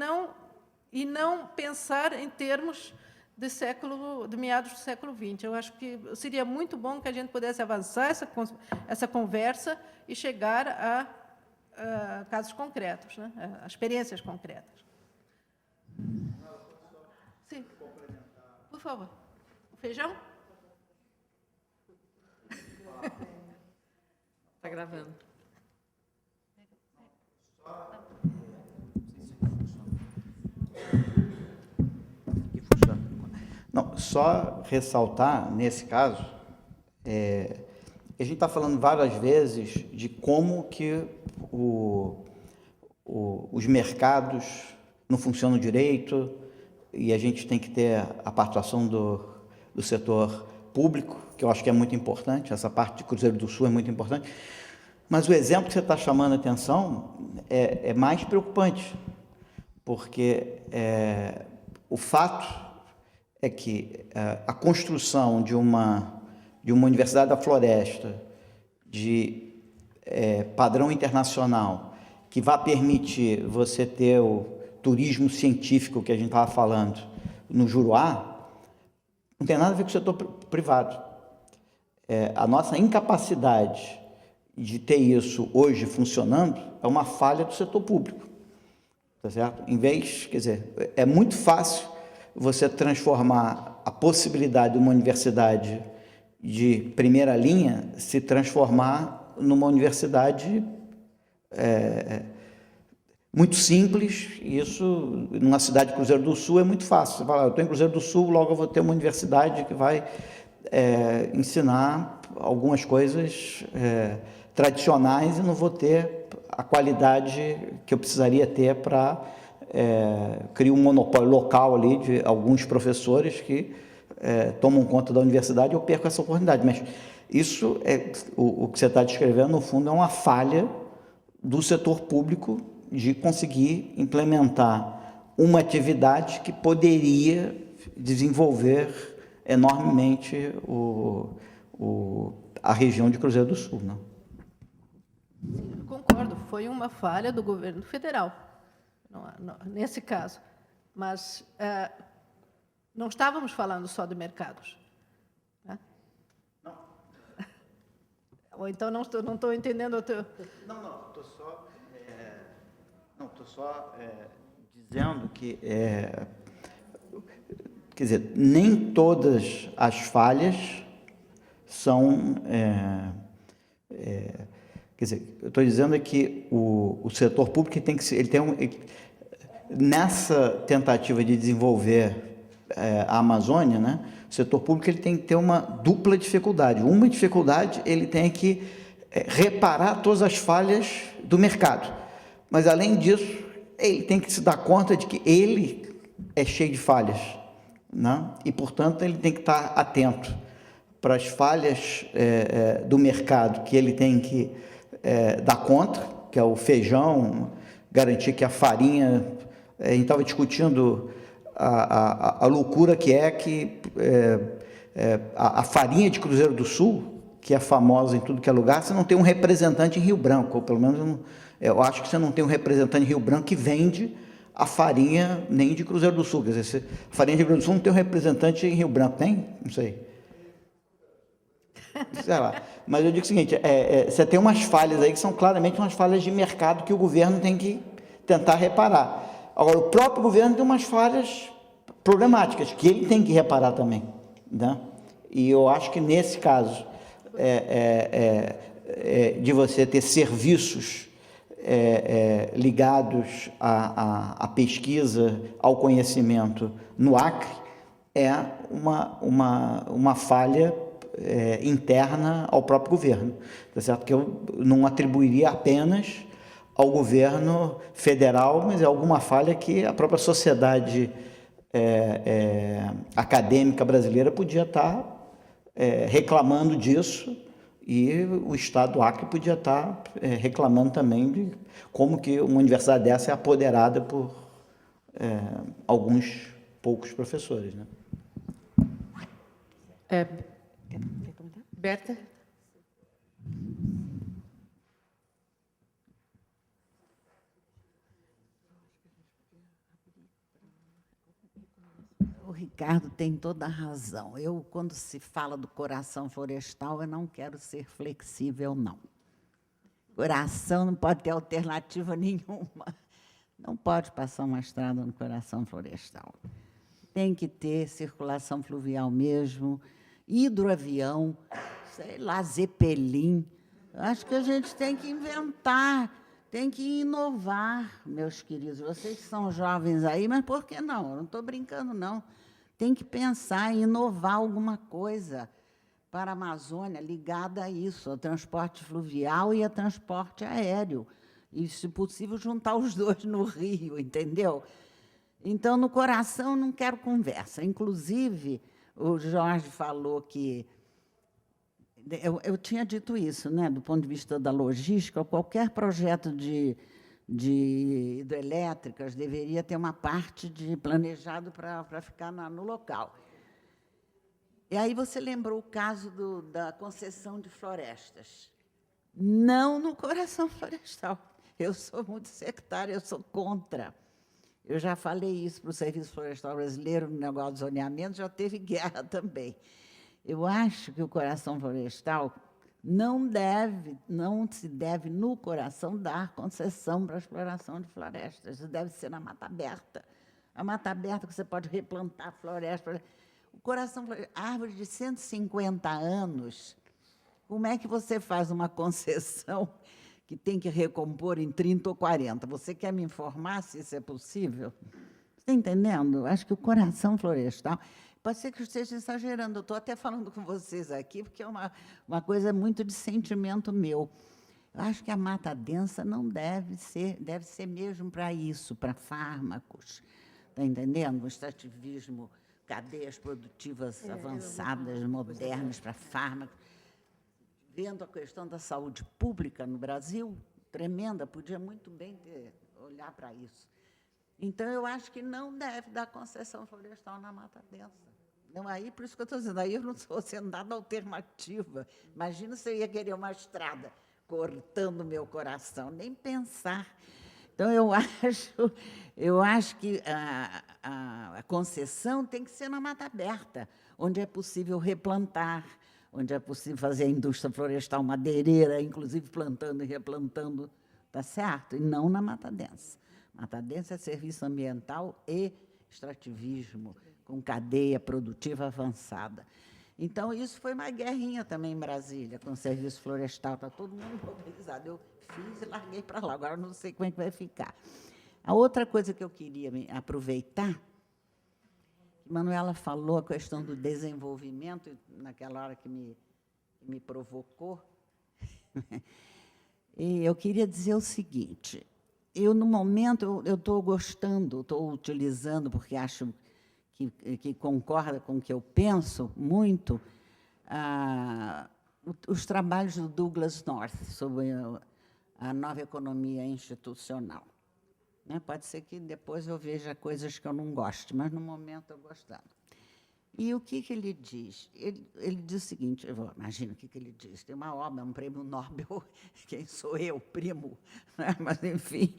e não pensar em termos de meados do século XX. Eu acho que seria muito bom que a gente pudesse avançar essa conversa e chegar a casos concretos, né? A experiências concretas. Sim. Por favor. O feijão? Está gravando. Não, só ressaltar, nesse caso, a gente está falando várias vezes de como que os mercados não funcionam direito e a gente tem que ter a participação do setor público, que eu acho que é muito importante, essa parte de Cruzeiro do Sul é muito importante, mas o exemplo que você está chamando a atenção é mais preocupante, porque o fato é que a construção de uma Universidade da Floresta de padrão internacional, que vai permitir você ter o turismo científico que a gente estava falando no Juruá, não tem nada a ver com o setor privado. A nossa incapacidade de ter isso hoje funcionando é uma falha do setor público, tá certo? Em vez, quer dizer, é muito fácil você transformar a possibilidade de uma universidade de primeira linha se transformar numa universidade muito simples. Isso, numa cidade de Cruzeiro do Sul, é muito fácil. Você fala, eu estou em Cruzeiro do Sul, logo eu vou ter uma universidade que vai ensinar algumas coisas tradicionais e não vou ter a qualidade que eu precisaria ter para criar um monopólio local ali de alguns professores que tomam conta da universidade. Eu perco essa oportunidade. Mas isso, o que você está descrevendo, no fundo, é uma falha do setor público de conseguir implementar uma atividade que poderia desenvolver enormemente a região de Cruzeiro do Sul, não? Sim, concordo, foi uma falha do governo federal, nesse caso. Mas não estávamos falando só de mercados. Né? Não. Ou então não estou entendendo o teu... Não, estou só dizendo que, quer dizer, nem todas as falhas são... quer dizer, eu estou dizendo que o setor público tem que ser... nessa tentativa de desenvolver a Amazônia, né, o setor público ele tem que ter uma dupla dificuldade. Uma dificuldade, ele tem que reparar todas as falhas do mercado. Mas, além disso, ele tem que se dar conta de que ele é cheio de falhas, né? E, portanto, ele tem que estar atento para as falhas do mercado que ele tem que dar conta, que é o feijão, garantir que a farinha... a gente estava discutindo a loucura que a farinha de Cruzeiro do Sul, que é famosa em tudo que é lugar, você não tem um representante em Rio Branco, ou pelo menos eu acho que você não tem um representante em Rio Branco que vende a farinha nem de Cruzeiro do Sul. Quer dizer, a farinha de Cruzeiro do Sul não tem um representante em Rio Branco, tem? Não sei. Sei lá. Mas eu digo o seguinte, você tem umas falhas aí que são claramente umas falhas de mercado que o governo tem que tentar reparar. Agora, o próprio governo tem umas falhas problemáticas que ele tem que reparar também, né? E eu acho que, nesse caso, de você ter serviços ligados à pesquisa, ao conhecimento no Acre, é uma falha interna ao próprio governo, tá certo? Que eu não atribuiria apenas ao governo federal, mas é alguma falha que a própria sociedade acadêmica brasileira podia estar reclamando disso, e o Estado do Acre podia estar reclamando também de como que uma universidade dessa é apoderada por alguns poucos professores, né? Quer comentar? Berta? O Ricardo tem toda a razão. Eu, quando se fala do coração florestal, eu não quero ser flexível, não. Coração não pode ter alternativa nenhuma. Não pode passar uma estrada no coração florestal. Tem que ter circulação fluvial mesmo, hidroavião, sei lá, Zeppelin. Acho que a gente tem que inventar, tem que inovar, meus queridos. Vocês que são jovens aí, mas por que não? Eu não estou brincando, não. Tem que pensar em inovar alguma coisa para a Amazônia ligada a isso, ao transporte fluvial e ao transporte aéreo. E, se possível, juntar os dois no Rio, entendeu? Então, no coração, não quero conversa. Inclusive, o Jorge falou que... Eu tinha dito isso, né? Do ponto de vista da logística, qualquer projeto de hidrelétricas deveria ter uma parte de planejado para ficar no local. E aí você lembrou o caso da concessão de florestas. Não no coração florestal. Eu sou muito sectária, eu sou contra. Eu já falei isso para o Serviço Florestal Brasileiro, no negócio de zoneamento, já teve guerra também. Eu acho que o coração florestal não se deve, no coração, dar concessão para a exploração de florestas. Isso deve ser na mata aberta. A mata aberta que você pode replantar floresta. O coração florestal, árvore de 150 anos, como é que você faz uma concessão que tem que recompor em 30 ou 40? Você quer me informar se isso é possível? Você está entendendo? Acho que o coração florestal... Pode ser que eu esteja exagerando, eu estou até falando com vocês aqui, porque é uma coisa muito de sentimento meu. Eu acho que a mata densa não deve ser mesmo para isso, para fármacos. Está entendendo? O extrativismo, cadeias produtivas avançadas, modernas, para fármacos. Vendo a questão da saúde pública no Brasil, tremenda, podia muito bem olhar para isso. Então, eu acho que não deve dar concessão florestal na mata densa. Não, aí, por isso que eu estou dizendo, aí eu não estou sendo dada alternativa. Imagina se eu ia querer uma estrada cortando o meu coração, nem pensar. Então, eu acho que a concessão tem que ser na mata aberta, onde é possível replantar, onde é possível fazer a indústria florestal madeireira, inclusive plantando e replantando, tá certo? E não na mata densa. Mata densa é serviço ambiental e extrativismo, com cadeia produtiva avançada. Então, isso foi uma guerrinha também em Brasília, com o serviço florestal, está todo mundo mobilizado. Eu fiz e larguei para lá, agora não sei como é que vai ficar. A outra coisa que eu queria aproveitar, que Manuela falou, a questão do desenvolvimento, naquela hora que me provocou, e eu queria dizer o seguinte: eu, no momento, eu estou gostando, estou utilizando, porque acho que concorda com o que eu penso muito, os trabalhos do Douglass North sobre a nova economia institucional. Né? Pode ser que depois eu veja coisas que eu não goste, mas, no momento, eu gostando. E o que ele diz? Ele diz o seguinte, imagina o que ele diz, tem uma obra, um prêmio Nobel, quem sou eu, primo, né? Mas, enfim,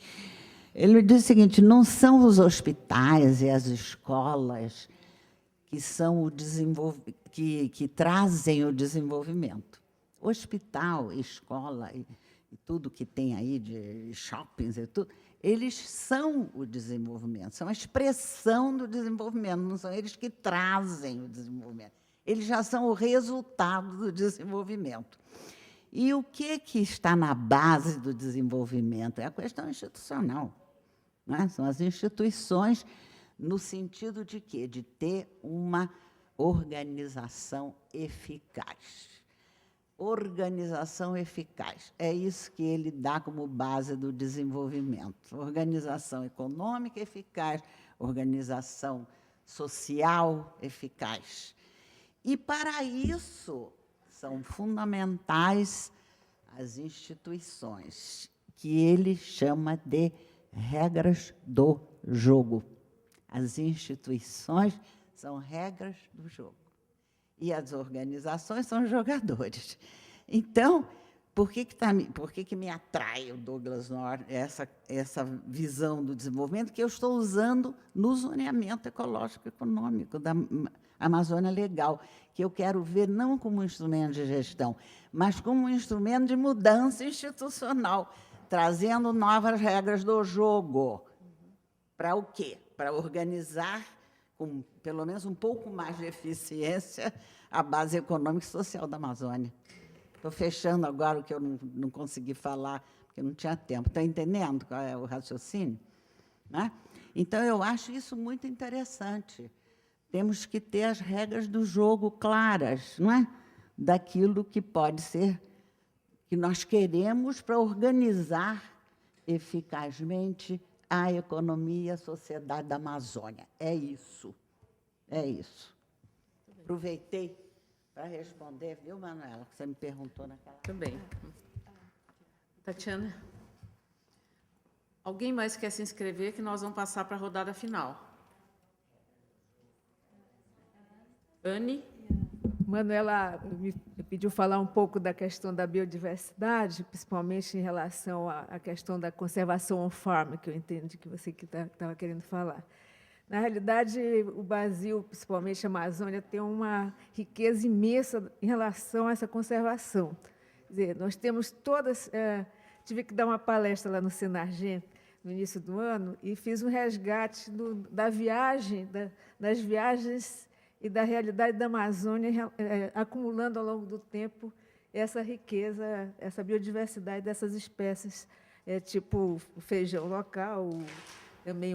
ele diz o seguinte: não são os hospitais e as escolas que são que trazem o desenvolvimento. Hospital, escola e tudo que tem aí de shoppings e tudo, eles são o desenvolvimento, são a expressão do desenvolvimento, não são eles que trazem o desenvolvimento. Eles já são o resultado do desenvolvimento. E o que está na base do desenvolvimento? É a questão institucional. Né? São as instituições, no sentido de quê? De ter uma organização eficaz. Organização eficaz. É isso que ele dá como base do desenvolvimento. Organização econômica eficaz, organização social eficaz. E, para isso, são fundamentais as instituições, que ele chama de regras do jogo. As instituições são regras do jogo. E as organizações são jogadores. Então, por que me atrai o Douglas North, essa visão do desenvolvimento que eu estou usando no zoneamento ecológico econômico da Amazônia Legal, que eu quero ver não como um instrumento de gestão, mas como um instrumento de mudança institucional, trazendo novas regras do jogo. Para o quê? Para organizar, com pelo menos um pouco mais de eficiência, a base econômica e social da Amazônia. Estou fechando agora o que eu não consegui falar, porque não tinha tempo. Está entendendo qual é o raciocínio? Né? Então, eu acho isso muito interessante. Temos que ter as regras do jogo claras, não é? Daquilo que pode ser, que nós queremos para organizar eficazmente a economia e a sociedade da Amazônia. É isso. É isso. Aproveitei para responder, viu, Manuela, que você me perguntou naquela... Também. Tatiana? Alguém mais quer se inscrever, que nós vamos passar para a rodada final. Anne? Manuela me pediu falar um pouco da questão da biodiversidade, principalmente em relação à questão da conservação on-farm, que eu entendo que você estava querendo falar. Na realidade, o Brasil, principalmente a Amazônia, tem uma riqueza imensa em relação a essa conservação. Quer dizer, nós temos todas... tive que dar uma palestra lá no Senargem, no início do ano, e fiz um resgate das viagens e da realidade da Amazônia, acumulando ao longo do tempo essa riqueza, essa biodiversidade dessas espécies, tipo o feijão local, também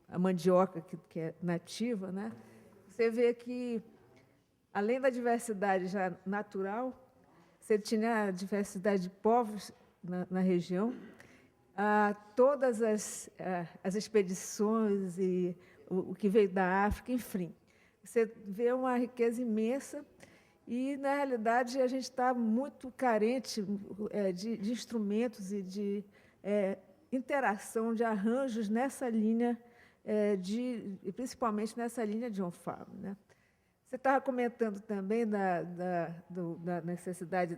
a mandioca, que é nativa, né? Você vê que, além da diversidade já natural, você tinha a diversidade de povos na região, todas as expedições e o que veio da África, enfim. Você vê uma riqueza imensa e, na realidade, a gente está muito carente de instrumentos e de interação, de arranjos nessa linha, principalmente nessa linha de on-farm, né? Você estava comentando também da necessidade,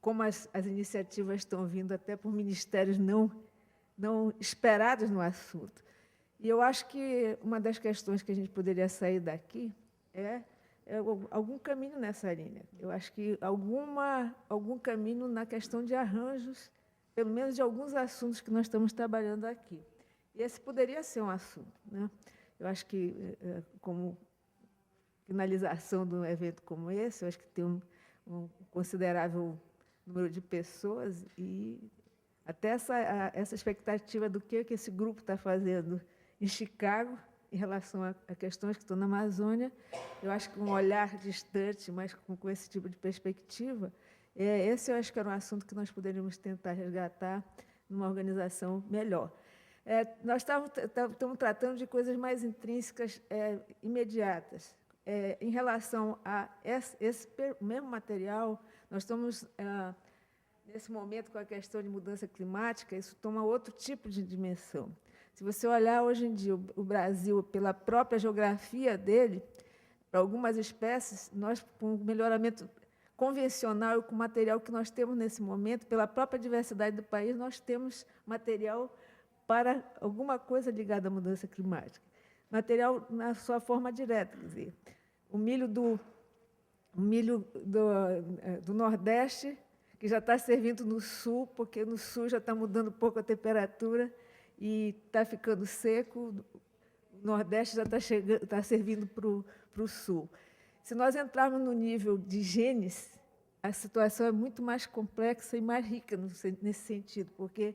como as iniciativas estão vindo até por ministérios não esperados no assunto. E eu acho que uma das questões que a gente poderia sair daqui é algum caminho nessa linha. Eu acho que algum caminho na questão de arranjos, pelo menos de alguns assuntos que nós estamos trabalhando aqui. E esse poderia ser um assunto, né? Eu acho que, como finalização de um evento como esse, eu acho que tem um considerável número de pessoas e até essa expectativa do que esse grupo está fazendo em Chicago, em relação a questões que estão na Amazônia, eu acho que um olhar distante, mas com esse tipo de perspectiva, esse eu acho que era um assunto que nós poderíamos tentar resgatar numa organização melhor. Nós estamos tratando de coisas mais intrínsecas, imediatas. Em relação a esse mesmo material, nós estamos, nesse momento, com a questão de mudança climática, isso toma outro tipo de dimensão. Se você olhar hoje em dia o Brasil, pela própria geografia dele, para algumas espécies, nós, com o melhoramento convencional e com o material que nós temos nesse momento, pela própria diversidade do país, nós temos material para alguma coisa ligada à mudança climática. Material na sua forma direta, quer dizer, o milho do Nordeste, que já está servindo no Sul, porque no Sul já está mudando um pouco a temperatura, e está ficando seco, o Nordeste já está servindo para o Sul. Se nós entrarmos no nível de genes, a situação é muito mais complexa e mais rica nesse sentido, porque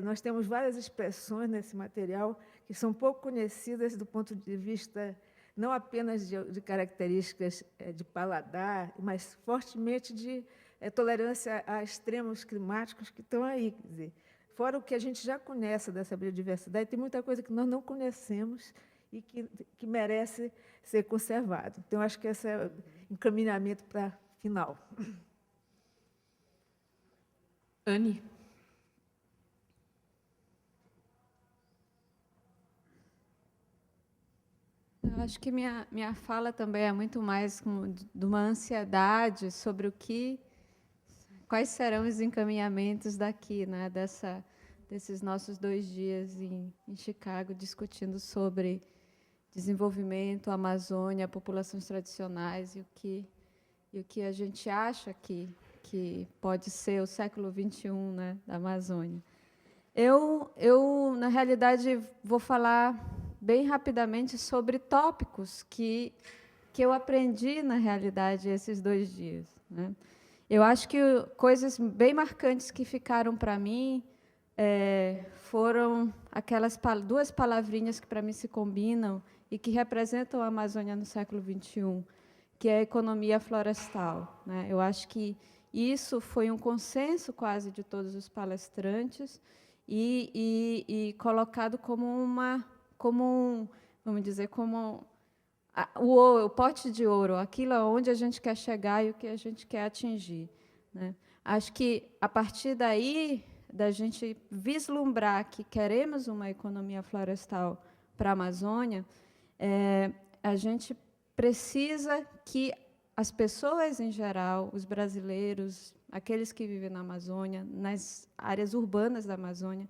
nós temos várias expressões nesse material que são pouco conhecidas do ponto de vista não apenas de características de paladar, mas fortemente de tolerância a extremos climáticos que estão aí, quer dizer, fora o que a gente já conhece dessa biodiversidade, tem muita coisa que nós não conhecemos e que merece ser conservado. Então, acho que esse é o encaminhamento para final. Anne? Eu acho que minha fala também é muito mais de uma ansiedade sobre quais serão os encaminhamentos daqui, né, desses nossos 2 dias em Chicago, discutindo sobre desenvolvimento, Amazônia, populações tradicionais e o que a gente acha que pode ser o século XXI, né, da Amazônia. Eu, na realidade, vou falar bem rapidamente sobre tópicos que eu aprendi, na realidade, esses 2 dias, né? Eu acho que coisas bem marcantes que ficaram para mim foram aquelas 2 palavrinhas que, para mim, se combinam e que representam a Amazônia no século XXI, que é a economia florestal, né? Eu acho que isso foi um consenso quase de todos os palestrantes e colocado vamos dizer, como o pote de ouro, aquilo aonde a gente quer chegar e o que a gente quer atingir, né? Acho que, a partir daí, da gente vislumbrar que queremos uma economia florestal para a Amazônia, a gente precisa que as pessoas, em geral, os brasileiros, aqueles que vivem na Amazônia, nas áreas urbanas da Amazônia,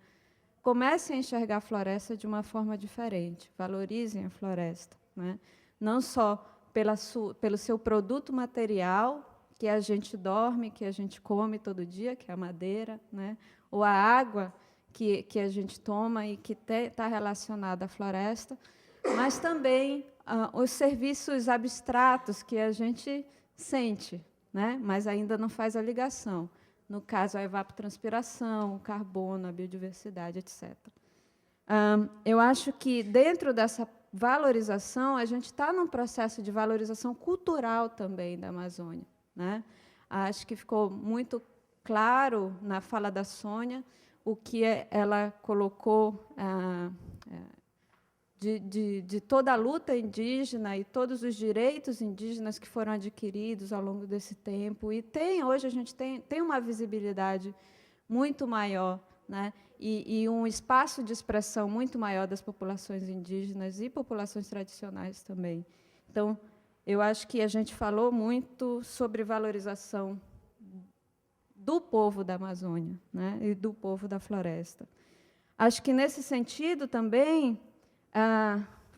comecem a enxergar a floresta de uma forma diferente, valorizem a floresta, né? Não só pelo seu produto material, que a gente dorme, que a gente come todo dia, que é a madeira, né? Ou a água que a gente toma e que está relacionada à floresta, mas também os serviços abstratos que a gente sente, né? Mas ainda não faz a ligação. No caso, a evapotranspiração, o carbono, a biodiversidade, etc. Eu acho que, dentro dessa valorização, a gente está num processo de valorização cultural também da Amazônia, né? Acho que ficou muito claro na fala da Sônia o que ela colocou de toda a luta indígena e todos os direitos indígenas que foram adquiridos ao longo desse tempo. E hoje a gente tem uma visibilidade muito maior, né? E um espaço de expressão muito maior das populações indígenas e populações tradicionais também. Então, eu acho que a gente falou muito sobre valorização do povo da Amazônia, né? E do povo da floresta. Acho que, nesse sentido, também,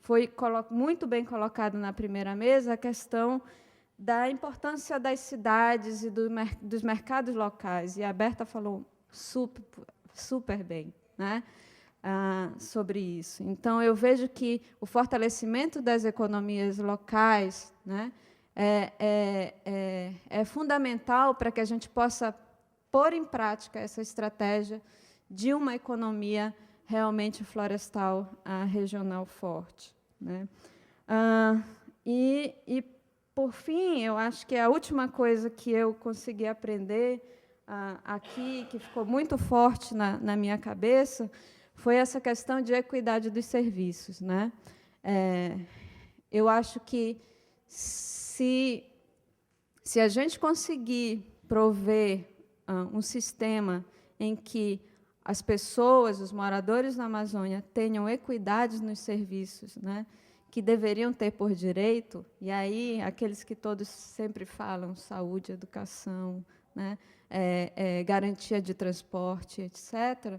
foi muito bem colocado na primeira mesa a questão da importância das cidades e dos mercados locais. E a Berta falou super bem, né, sobre isso. Então, eu vejo que o fortalecimento das economias locais, né, é fundamental para que a gente possa pôr em prática essa estratégia de uma economia realmente florestal regional forte, né? Por fim, eu acho que a última coisa que eu consegui aprender aqui, que ficou muito forte na minha cabeça, foi essa questão de equidade dos serviços, né? Eu acho que, se a gente conseguir prover um sistema em que as pessoas, os moradores da Amazônia, tenham equidade nos serviços, né, que deveriam ter por direito, e aí aqueles que todos sempre falam, saúde, educação, né, garantia de transporte, etc.,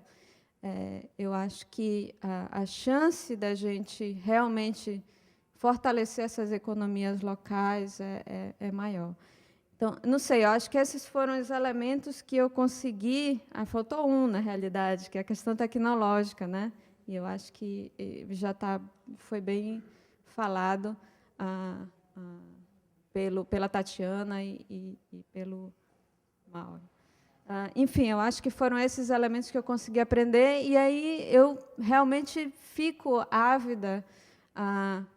eu acho que a chance da gente realmente fortalecer essas economias locais é maior. Então, não sei, eu acho que esses foram os elementos que eu consegui. Faltou na realidade, que é a questão tecnológica, né? E eu acho que já foi bem falado pela Tatiana e pelo Mauro. Enfim, eu acho que foram esses elementos que eu consegui aprender, e aí eu realmente fico ávida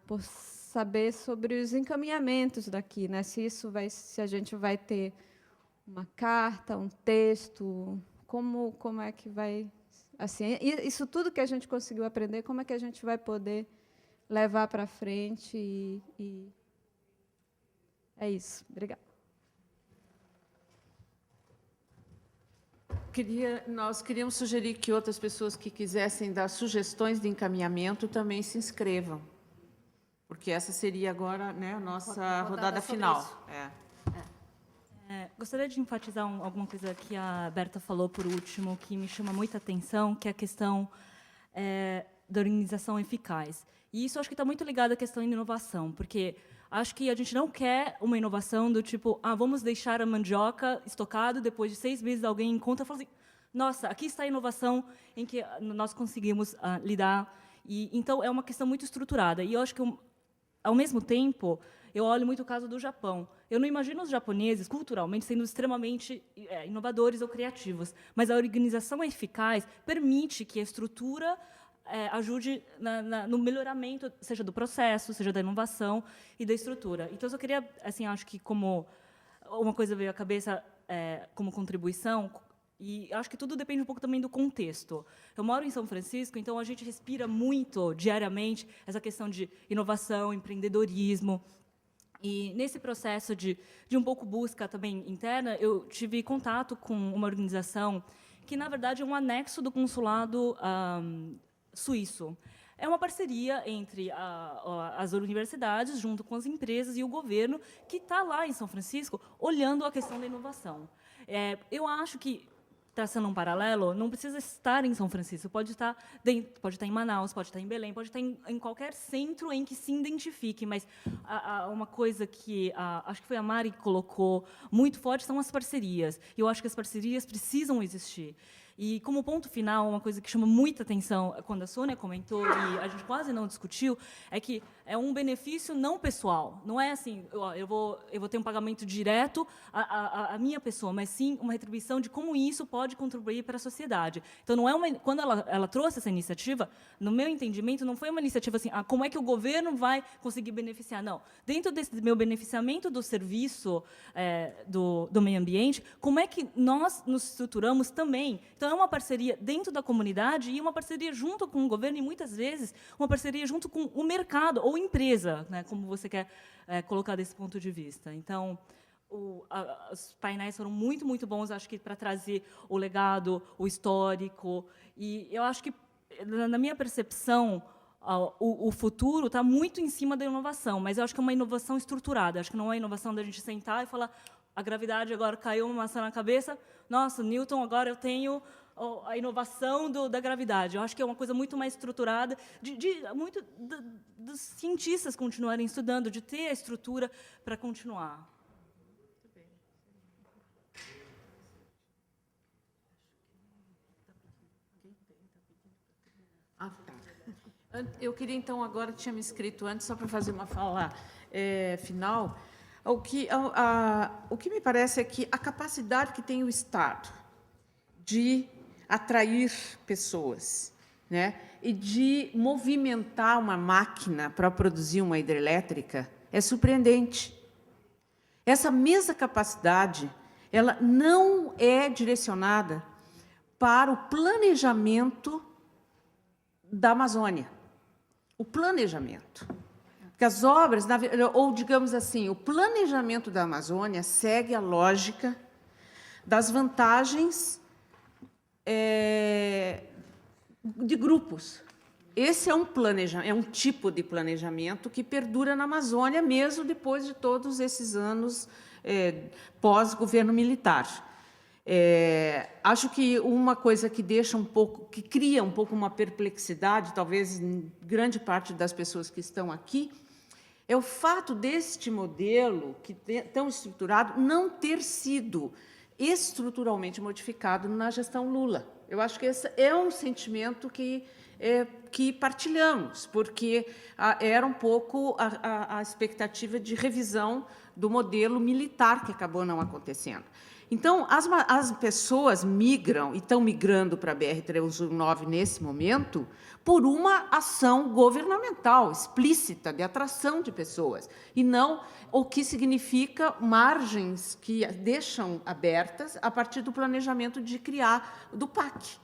por saber sobre os encaminhamentos daqui, né? Se a gente vai ter uma carta, um texto, como é que vai, assim, isso tudo que a gente conseguiu aprender, como é que a gente vai poder levar para frente e é isso. Obrigada. Nós queríamos sugerir que outras pessoas que quisessem dar sugestões de encaminhamento também se inscrevam, porque essa seria agora, né, a nossa rodada final. Gostaria de enfatizar alguma coisa que a Berta falou por último, que me chama muita atenção, que é a questão da organização eficaz. E isso acho que está muito ligado à questão de inovação, porque acho que a gente não quer uma inovação do tipo, vamos deixar a mandioca estocado, depois de 6 meses alguém encontra e fala assim, nossa, aqui está a inovação em que nós conseguimos lidar. E, então, é uma questão muito estruturada. E eu acho que, ao mesmo tempo, eu olho muito o caso do Japão. Eu não imagino os japoneses, culturalmente, sendo extremamente inovadores ou criativos, mas a organização eficaz permite que a estrutura ajude no melhoramento, seja do processo, seja da inovação e da estrutura. Então, eu só queria, assim, acho que como uma coisa veio à cabeça como contribuição, e acho que tudo depende um pouco também do contexto. Eu moro em São Francisco, então a gente respira muito, diariamente, essa questão de inovação, empreendedorismo. E, nesse processo de um pouco busca também interna, eu tive contato com uma organização que, na verdade, é um anexo do consulado suíço. É uma parceria entre as universidades, junto com as empresas e o governo, que está lá em São Francisco, olhando a questão da inovação. Eu acho que, traçando um paralelo, não precisa estar em São Francisco, pode estar em Manaus, pode estar em Belém, pode estar em qualquer centro em que se identifique, mas uma coisa que acho que foi a Mari que colocou muito forte são as parcerias. E eu acho que as parcerias precisam existir. E, como ponto final, uma coisa que chama muita atenção, quando a Sônia comentou, e a gente quase não discutiu, é que é um benefício não pessoal. Não é assim, eu vou ter um pagamento direto à minha pessoa, mas sim uma retribuição de como isso pode contribuir para a sociedade. Então, não é quando ela trouxe essa iniciativa, no meu entendimento, não foi uma iniciativa assim, como é que o governo vai conseguir beneficiar? Não. Dentro desse meu beneficiamento do serviço do meio ambiente, como é que nós nos estruturamos também? Então, é uma parceria dentro da comunidade e uma parceria junto com o governo e, muitas vezes, uma parceria junto com o mercado ou empresa, né, como você quer colocar desse ponto de vista. Então, os painéis foram muito, muito bons, acho que para trazer o legado, o histórico. E eu acho que, na minha percepção, o futuro está muito em cima da inovação, mas eu acho que é uma inovação estruturada. Acho que não é a inovação da gente sentar e falar a gravidade agora caiu uma maçã na cabeça, nossa, Newton, agora eu tenho a inovação da gravidade. Eu acho que é uma coisa muito mais estruturada, dos cientistas continuarem estudando, de ter a estrutura para continuar. Eu queria, então, agora, tinha me inscrito antes, só para fazer uma fala final. O que me parece é que a capacidade que tem o Estado de atrair pessoas, né, e de movimentar uma máquina para produzir uma hidrelétrica é surpreendente. Essa mesma capacidade, ela não é direcionada para o planejamento da Amazônia. O planejamento. Porque as obras, ou digamos assim, o planejamento da Amazônia segue a lógica das vantagens de grupos. Esse é um planejamento, é um tipo de planejamento que perdura na Amazônia mesmo depois de todos esses anos pós-governo militar. Acho que uma coisa que deixa que cria um pouco uma perplexidade, talvez em grande parte das pessoas que estão aqui, é o fato deste modelo, que tão estruturado, não ter sido estruturalmente modificado na gestão Lula. Eu acho que esse é um sentimento que partilhamos, porque era um pouco a expectativa de revisão do modelo militar que acabou não acontecendo. Então, as pessoas migram, e estão migrando para a BR-319 nesse momento, por uma ação governamental explícita de atração de pessoas, e não o que significa margens que deixam abertas a partir do planejamento de criar do PAC.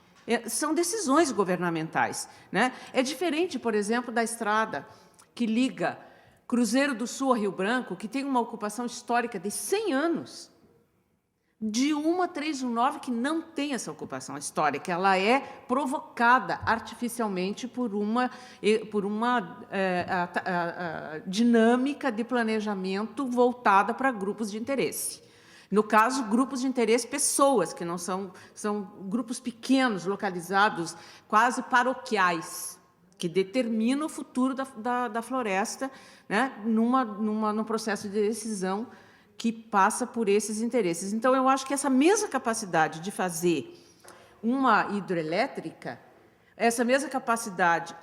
São decisões governamentais, né? É diferente, por exemplo, da estrada que liga Cruzeiro do Sul a Rio Branco, que tem uma ocupação histórica de 100 anos. de uma 319 que não tem essa ocupação histórica, ela é provocada artificialmente por uma dinâmica de planejamento voltada para grupos de interesse. No caso, grupos de interesse, pessoas, que não são grupos pequenos, localizados, quase paroquiais, que determinam o futuro da floresta, né, num processo de decisão que passa por esses interesses. Então, eu acho que essa mesma capacidade de fazer uma hidrelétrica, essa mesma capacidade,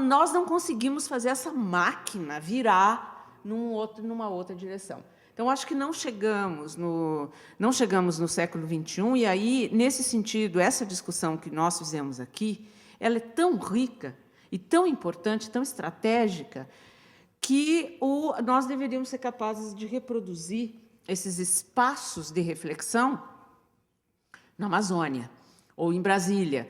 nós não conseguimos fazer essa máquina virar numa outra direção. Então, acho que não chegamos no século XXI, e aí, nesse sentido, essa discussão que nós fizemos aqui, ela é tão rica e tão importante, tão estratégica, que nós deveríamos ser capazes de reproduzir esses espaços de reflexão na Amazônia, ou em Brasília,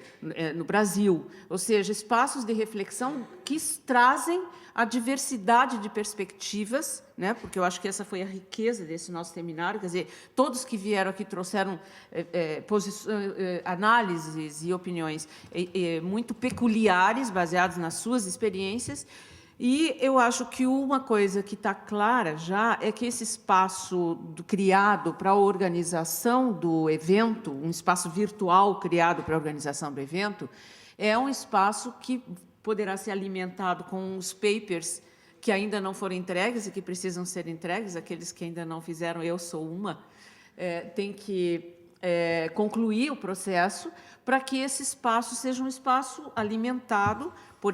no Brasil, ou seja, espaços de reflexão que trazem a diversidade de perspectivas, né? Porque eu acho que essa foi a riqueza desse nosso seminário, quer dizer, todos que vieram aqui trouxeram análises e opiniões muito peculiares, baseadas nas suas experiências. E eu acho que uma coisa que está clara já é que esse espaço criado para a organização do evento, um espaço virtual criado para a organização do evento, é um espaço que poderá ser alimentado com os papers que ainda não foram entregues e que precisam ser entregues, aqueles que ainda não fizeram, eu sou uma, tem que concluir o processo para que esse espaço seja um espaço alimentado por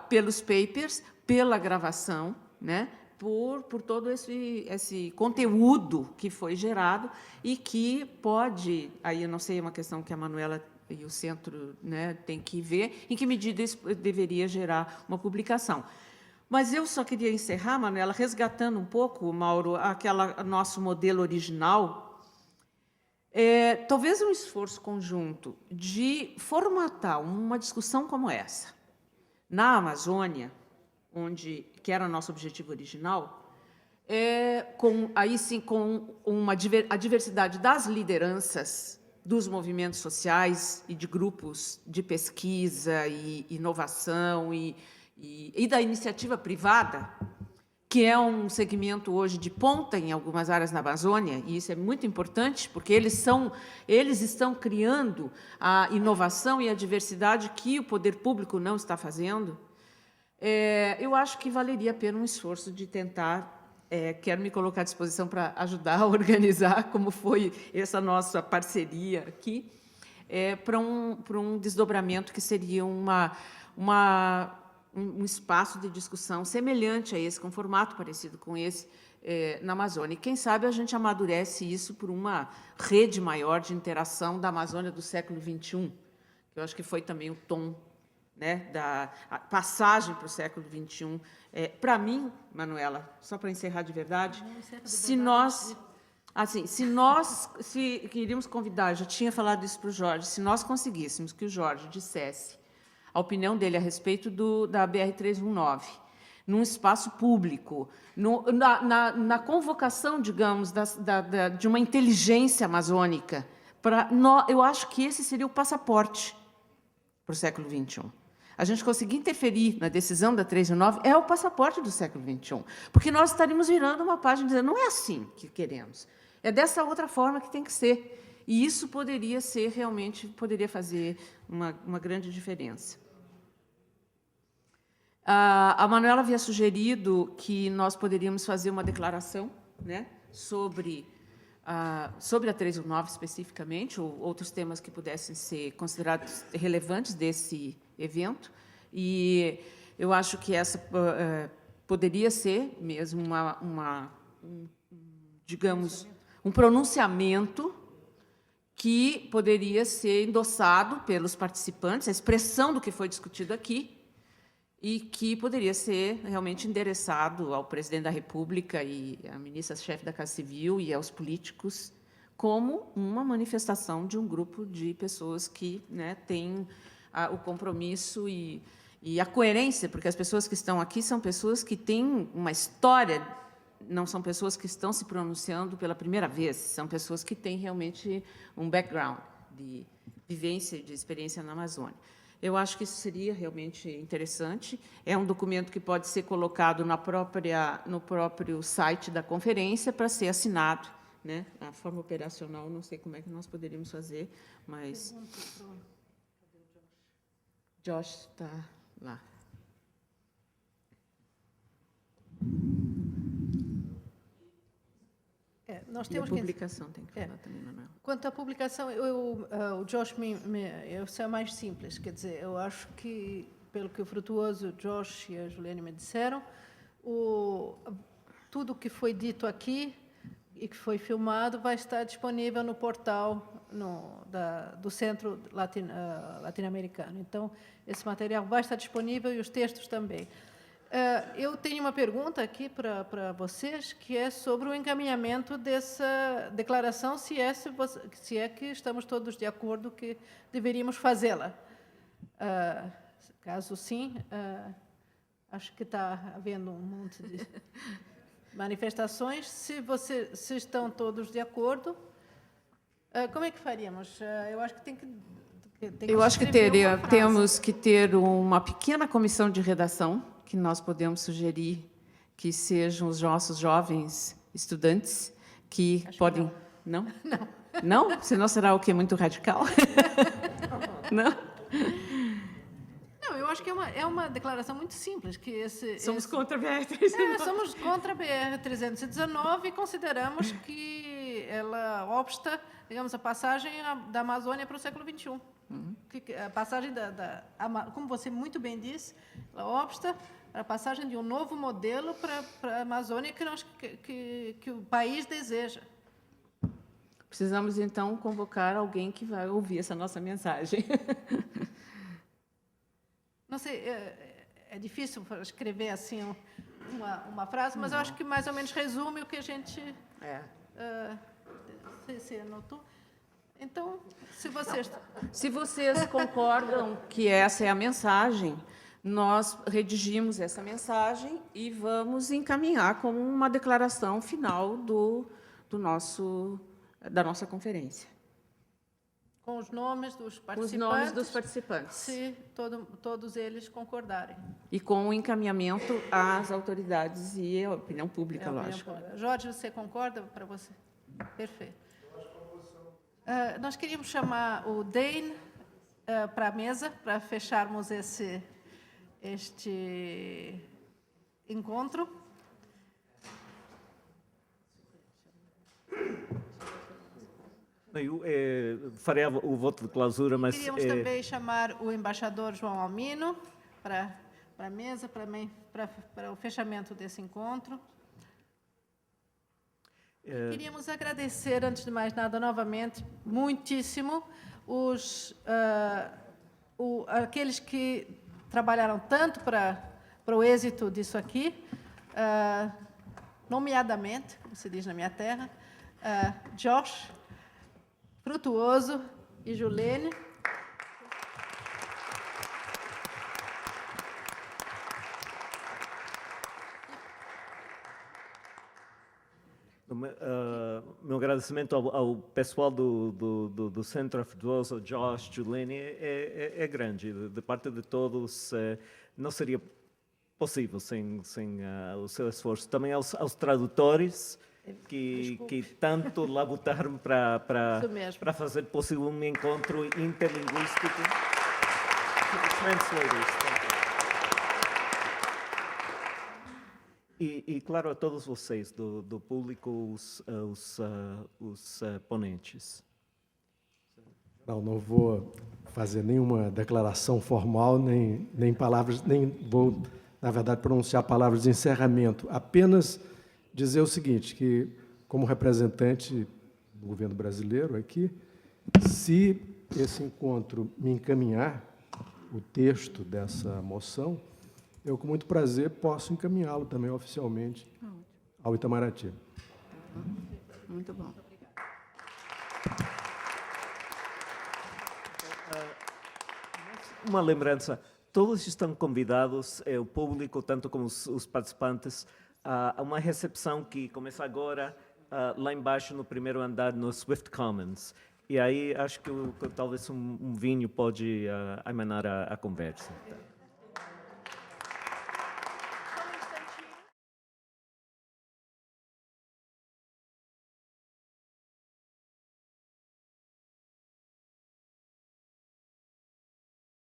pelos papers, pela gravação, né, por todo esse conteúdo que foi gerado e que pode, aí eu não sei, é uma questão que a Manuela e o centro, né, tem que ver em que medida isso deveria gerar uma publicação. Mas eu só queria encerrar, Manuela, resgatando um pouco, Mauro, nosso modelo original, talvez um esforço conjunto de formatar uma discussão como essa, na Amazônia, que era o nosso objetivo original, com a diversidade das lideranças, dos movimentos sociais e de grupos de pesquisa e inovação e da iniciativa privada, que é um segmento hoje de ponta em algumas áreas na Amazônia, e isso é muito importante, porque eles estão criando a inovação e a diversidade que o poder público não está fazendo. Eu acho que valeria a pena um esforço de tentar, quero me colocar à disposição para ajudar a organizar, como foi essa nossa parceria aqui, para um desdobramento que seria um espaço de discussão semelhante a esse, com um formato parecido com esse, na Amazônia. E, quem sabe, a gente amadurece isso por uma rede maior de interação da Amazônia do século XXI, que eu acho que foi também o tom, né, da passagem para o século XXI. Para mim, Manuela, só para encerrar de verdade, se queríamos convidar, já tinha falado isso para o Jorge, se nós conseguíssemos que o Jorge dissesse a opinião dele a respeito da BR-319, num espaço público, na convocação, digamos, de uma inteligência amazônica, eu acho que esse seria o passaporte para o século XXI. A gente conseguir interferir na decisão da 319 é o passaporte do século XXI, porque nós estaríamos virando uma página dizendo, não é assim que queremos, é dessa outra forma que tem que ser. E isso poderia fazer uma grande diferença. A Manuela havia sugerido que nós poderíamos fazer uma declaração, né, sobre a 319 especificamente, ou outros temas que pudessem ser considerados relevantes desse evento. E eu acho que essa poderia ser mesmo digamos, um pronunciamento que poderia ser endossado pelos participantes, a expressão do que foi discutido aqui, e que poderia ser realmente endereçado ao presidente da República e à ministra-chefe da Casa Civil e aos políticos, como uma manifestação de um grupo de pessoas que, né, têm o compromisso e a coerência, porque as pessoas que estão aqui são pessoas que têm uma história não são pessoas que estão se pronunciando pela primeira vez, são pessoas que têm realmente um background de vivência e de experiência na Amazônia. Eu acho que isso seria realmente interessante. É um documento que pode ser colocado no próprio site da conferência para ser assinado, né? A forma operacional, não sei como é que nós poderíamos fazer, mas... Josh está lá. Nós E a temos publicação tem que falar também, Manuel. Quanto à publicação, o Josh eu sei mais simples, quer dizer, eu acho que, pelo que o Frutuoso, o Josh e a Juliane me disseram, tudo que foi dito aqui e que foi filmado vai estar disponível no portal do Centro Latino-Americano. Então, esse material vai estar disponível e os textos também. Eu tenho uma pergunta aqui para vocês, que é sobre o encaminhamento dessa declaração, se é que estamos todos de acordo que deveríamos fazê-la. Caso sim, acho que está havendo um monte de manifestações. Se estão todos de acordo, como é que faríamos? Eu acho que tem que Eu acho que escrever uma frase. temos que ter uma pequena comissão de redação, que nós podemos sugerir que sejam os nossos jovens estudantes que podem... Não? Não. Não? Senão será o quê? Muito radical? Não? Não, eu acho que é uma declaração muito simples. Que Somos contra a BR-319. Somos contra a BR-319 e consideramos que ela obsta, digamos, a passagem da Amazônia para o século XXI. A passagem como você muito bem disse, ela obsta a passagem de um novo modelo para a Amazônia que o país deseja. Precisamos, então, convocar alguém que vai ouvir essa nossa mensagem. Não sei, é difícil escrever assim uma frase, mas eu acho que mais ou menos resume o que a gente... Você anotou? Então, se vocês concordam que essa é a mensagem, nós redigimos essa mensagem e vamos encaminhar como uma declaração final da nossa conferência. Com os nomes dos participantes. Os nomes dos participantes. Se todos eles concordarem. E com o encaminhamento às autoridades e à opinião pública, lógico. Jorge, você concorda para você? Perfeito. Nós queríamos chamar o Dane para a mesa, para fecharmos este encontro. Eu farei o voto de clausura, mas... Queríamos também chamar o embaixador João Almino para a mesa, para o fechamento desse encontro. Queríamos agradecer, antes de mais nada, novamente, muitíssimo, aqueles que trabalharam tanto para o êxito disso aqui, nomeadamente, como se diz na minha terra, Josh, Frutuoso e Juliane. Meu agradecimento ao pessoal do Centro Frutuoso, Josh, Juliane, é grande. De parte de todos, não seria possível sem o seu esforço. Também aos tradutores, que tanto labutaram para fazer possível um encontro interlinguístico. E, claro, a todos vocês, do público, os ponentes. Não vou fazer nenhuma declaração formal, nem palavras, nem vou, na verdade, pronunciar palavras de encerramento. Apenas dizer o seguinte, que, como representante do governo brasileiro aqui, se esse encontro me encaminhar o texto dessa moção, eu, com muito prazer, posso encaminhá-lo também oficialmente ao Itamaraty. Muito bom. Uma lembrança, todos estão convidados, o público, tanto como os participantes, há uma recepção que começa agora lá embaixo no primeiro andar, no Swift Commons. E aí acho que talvez um vinho pode emanar a conversa.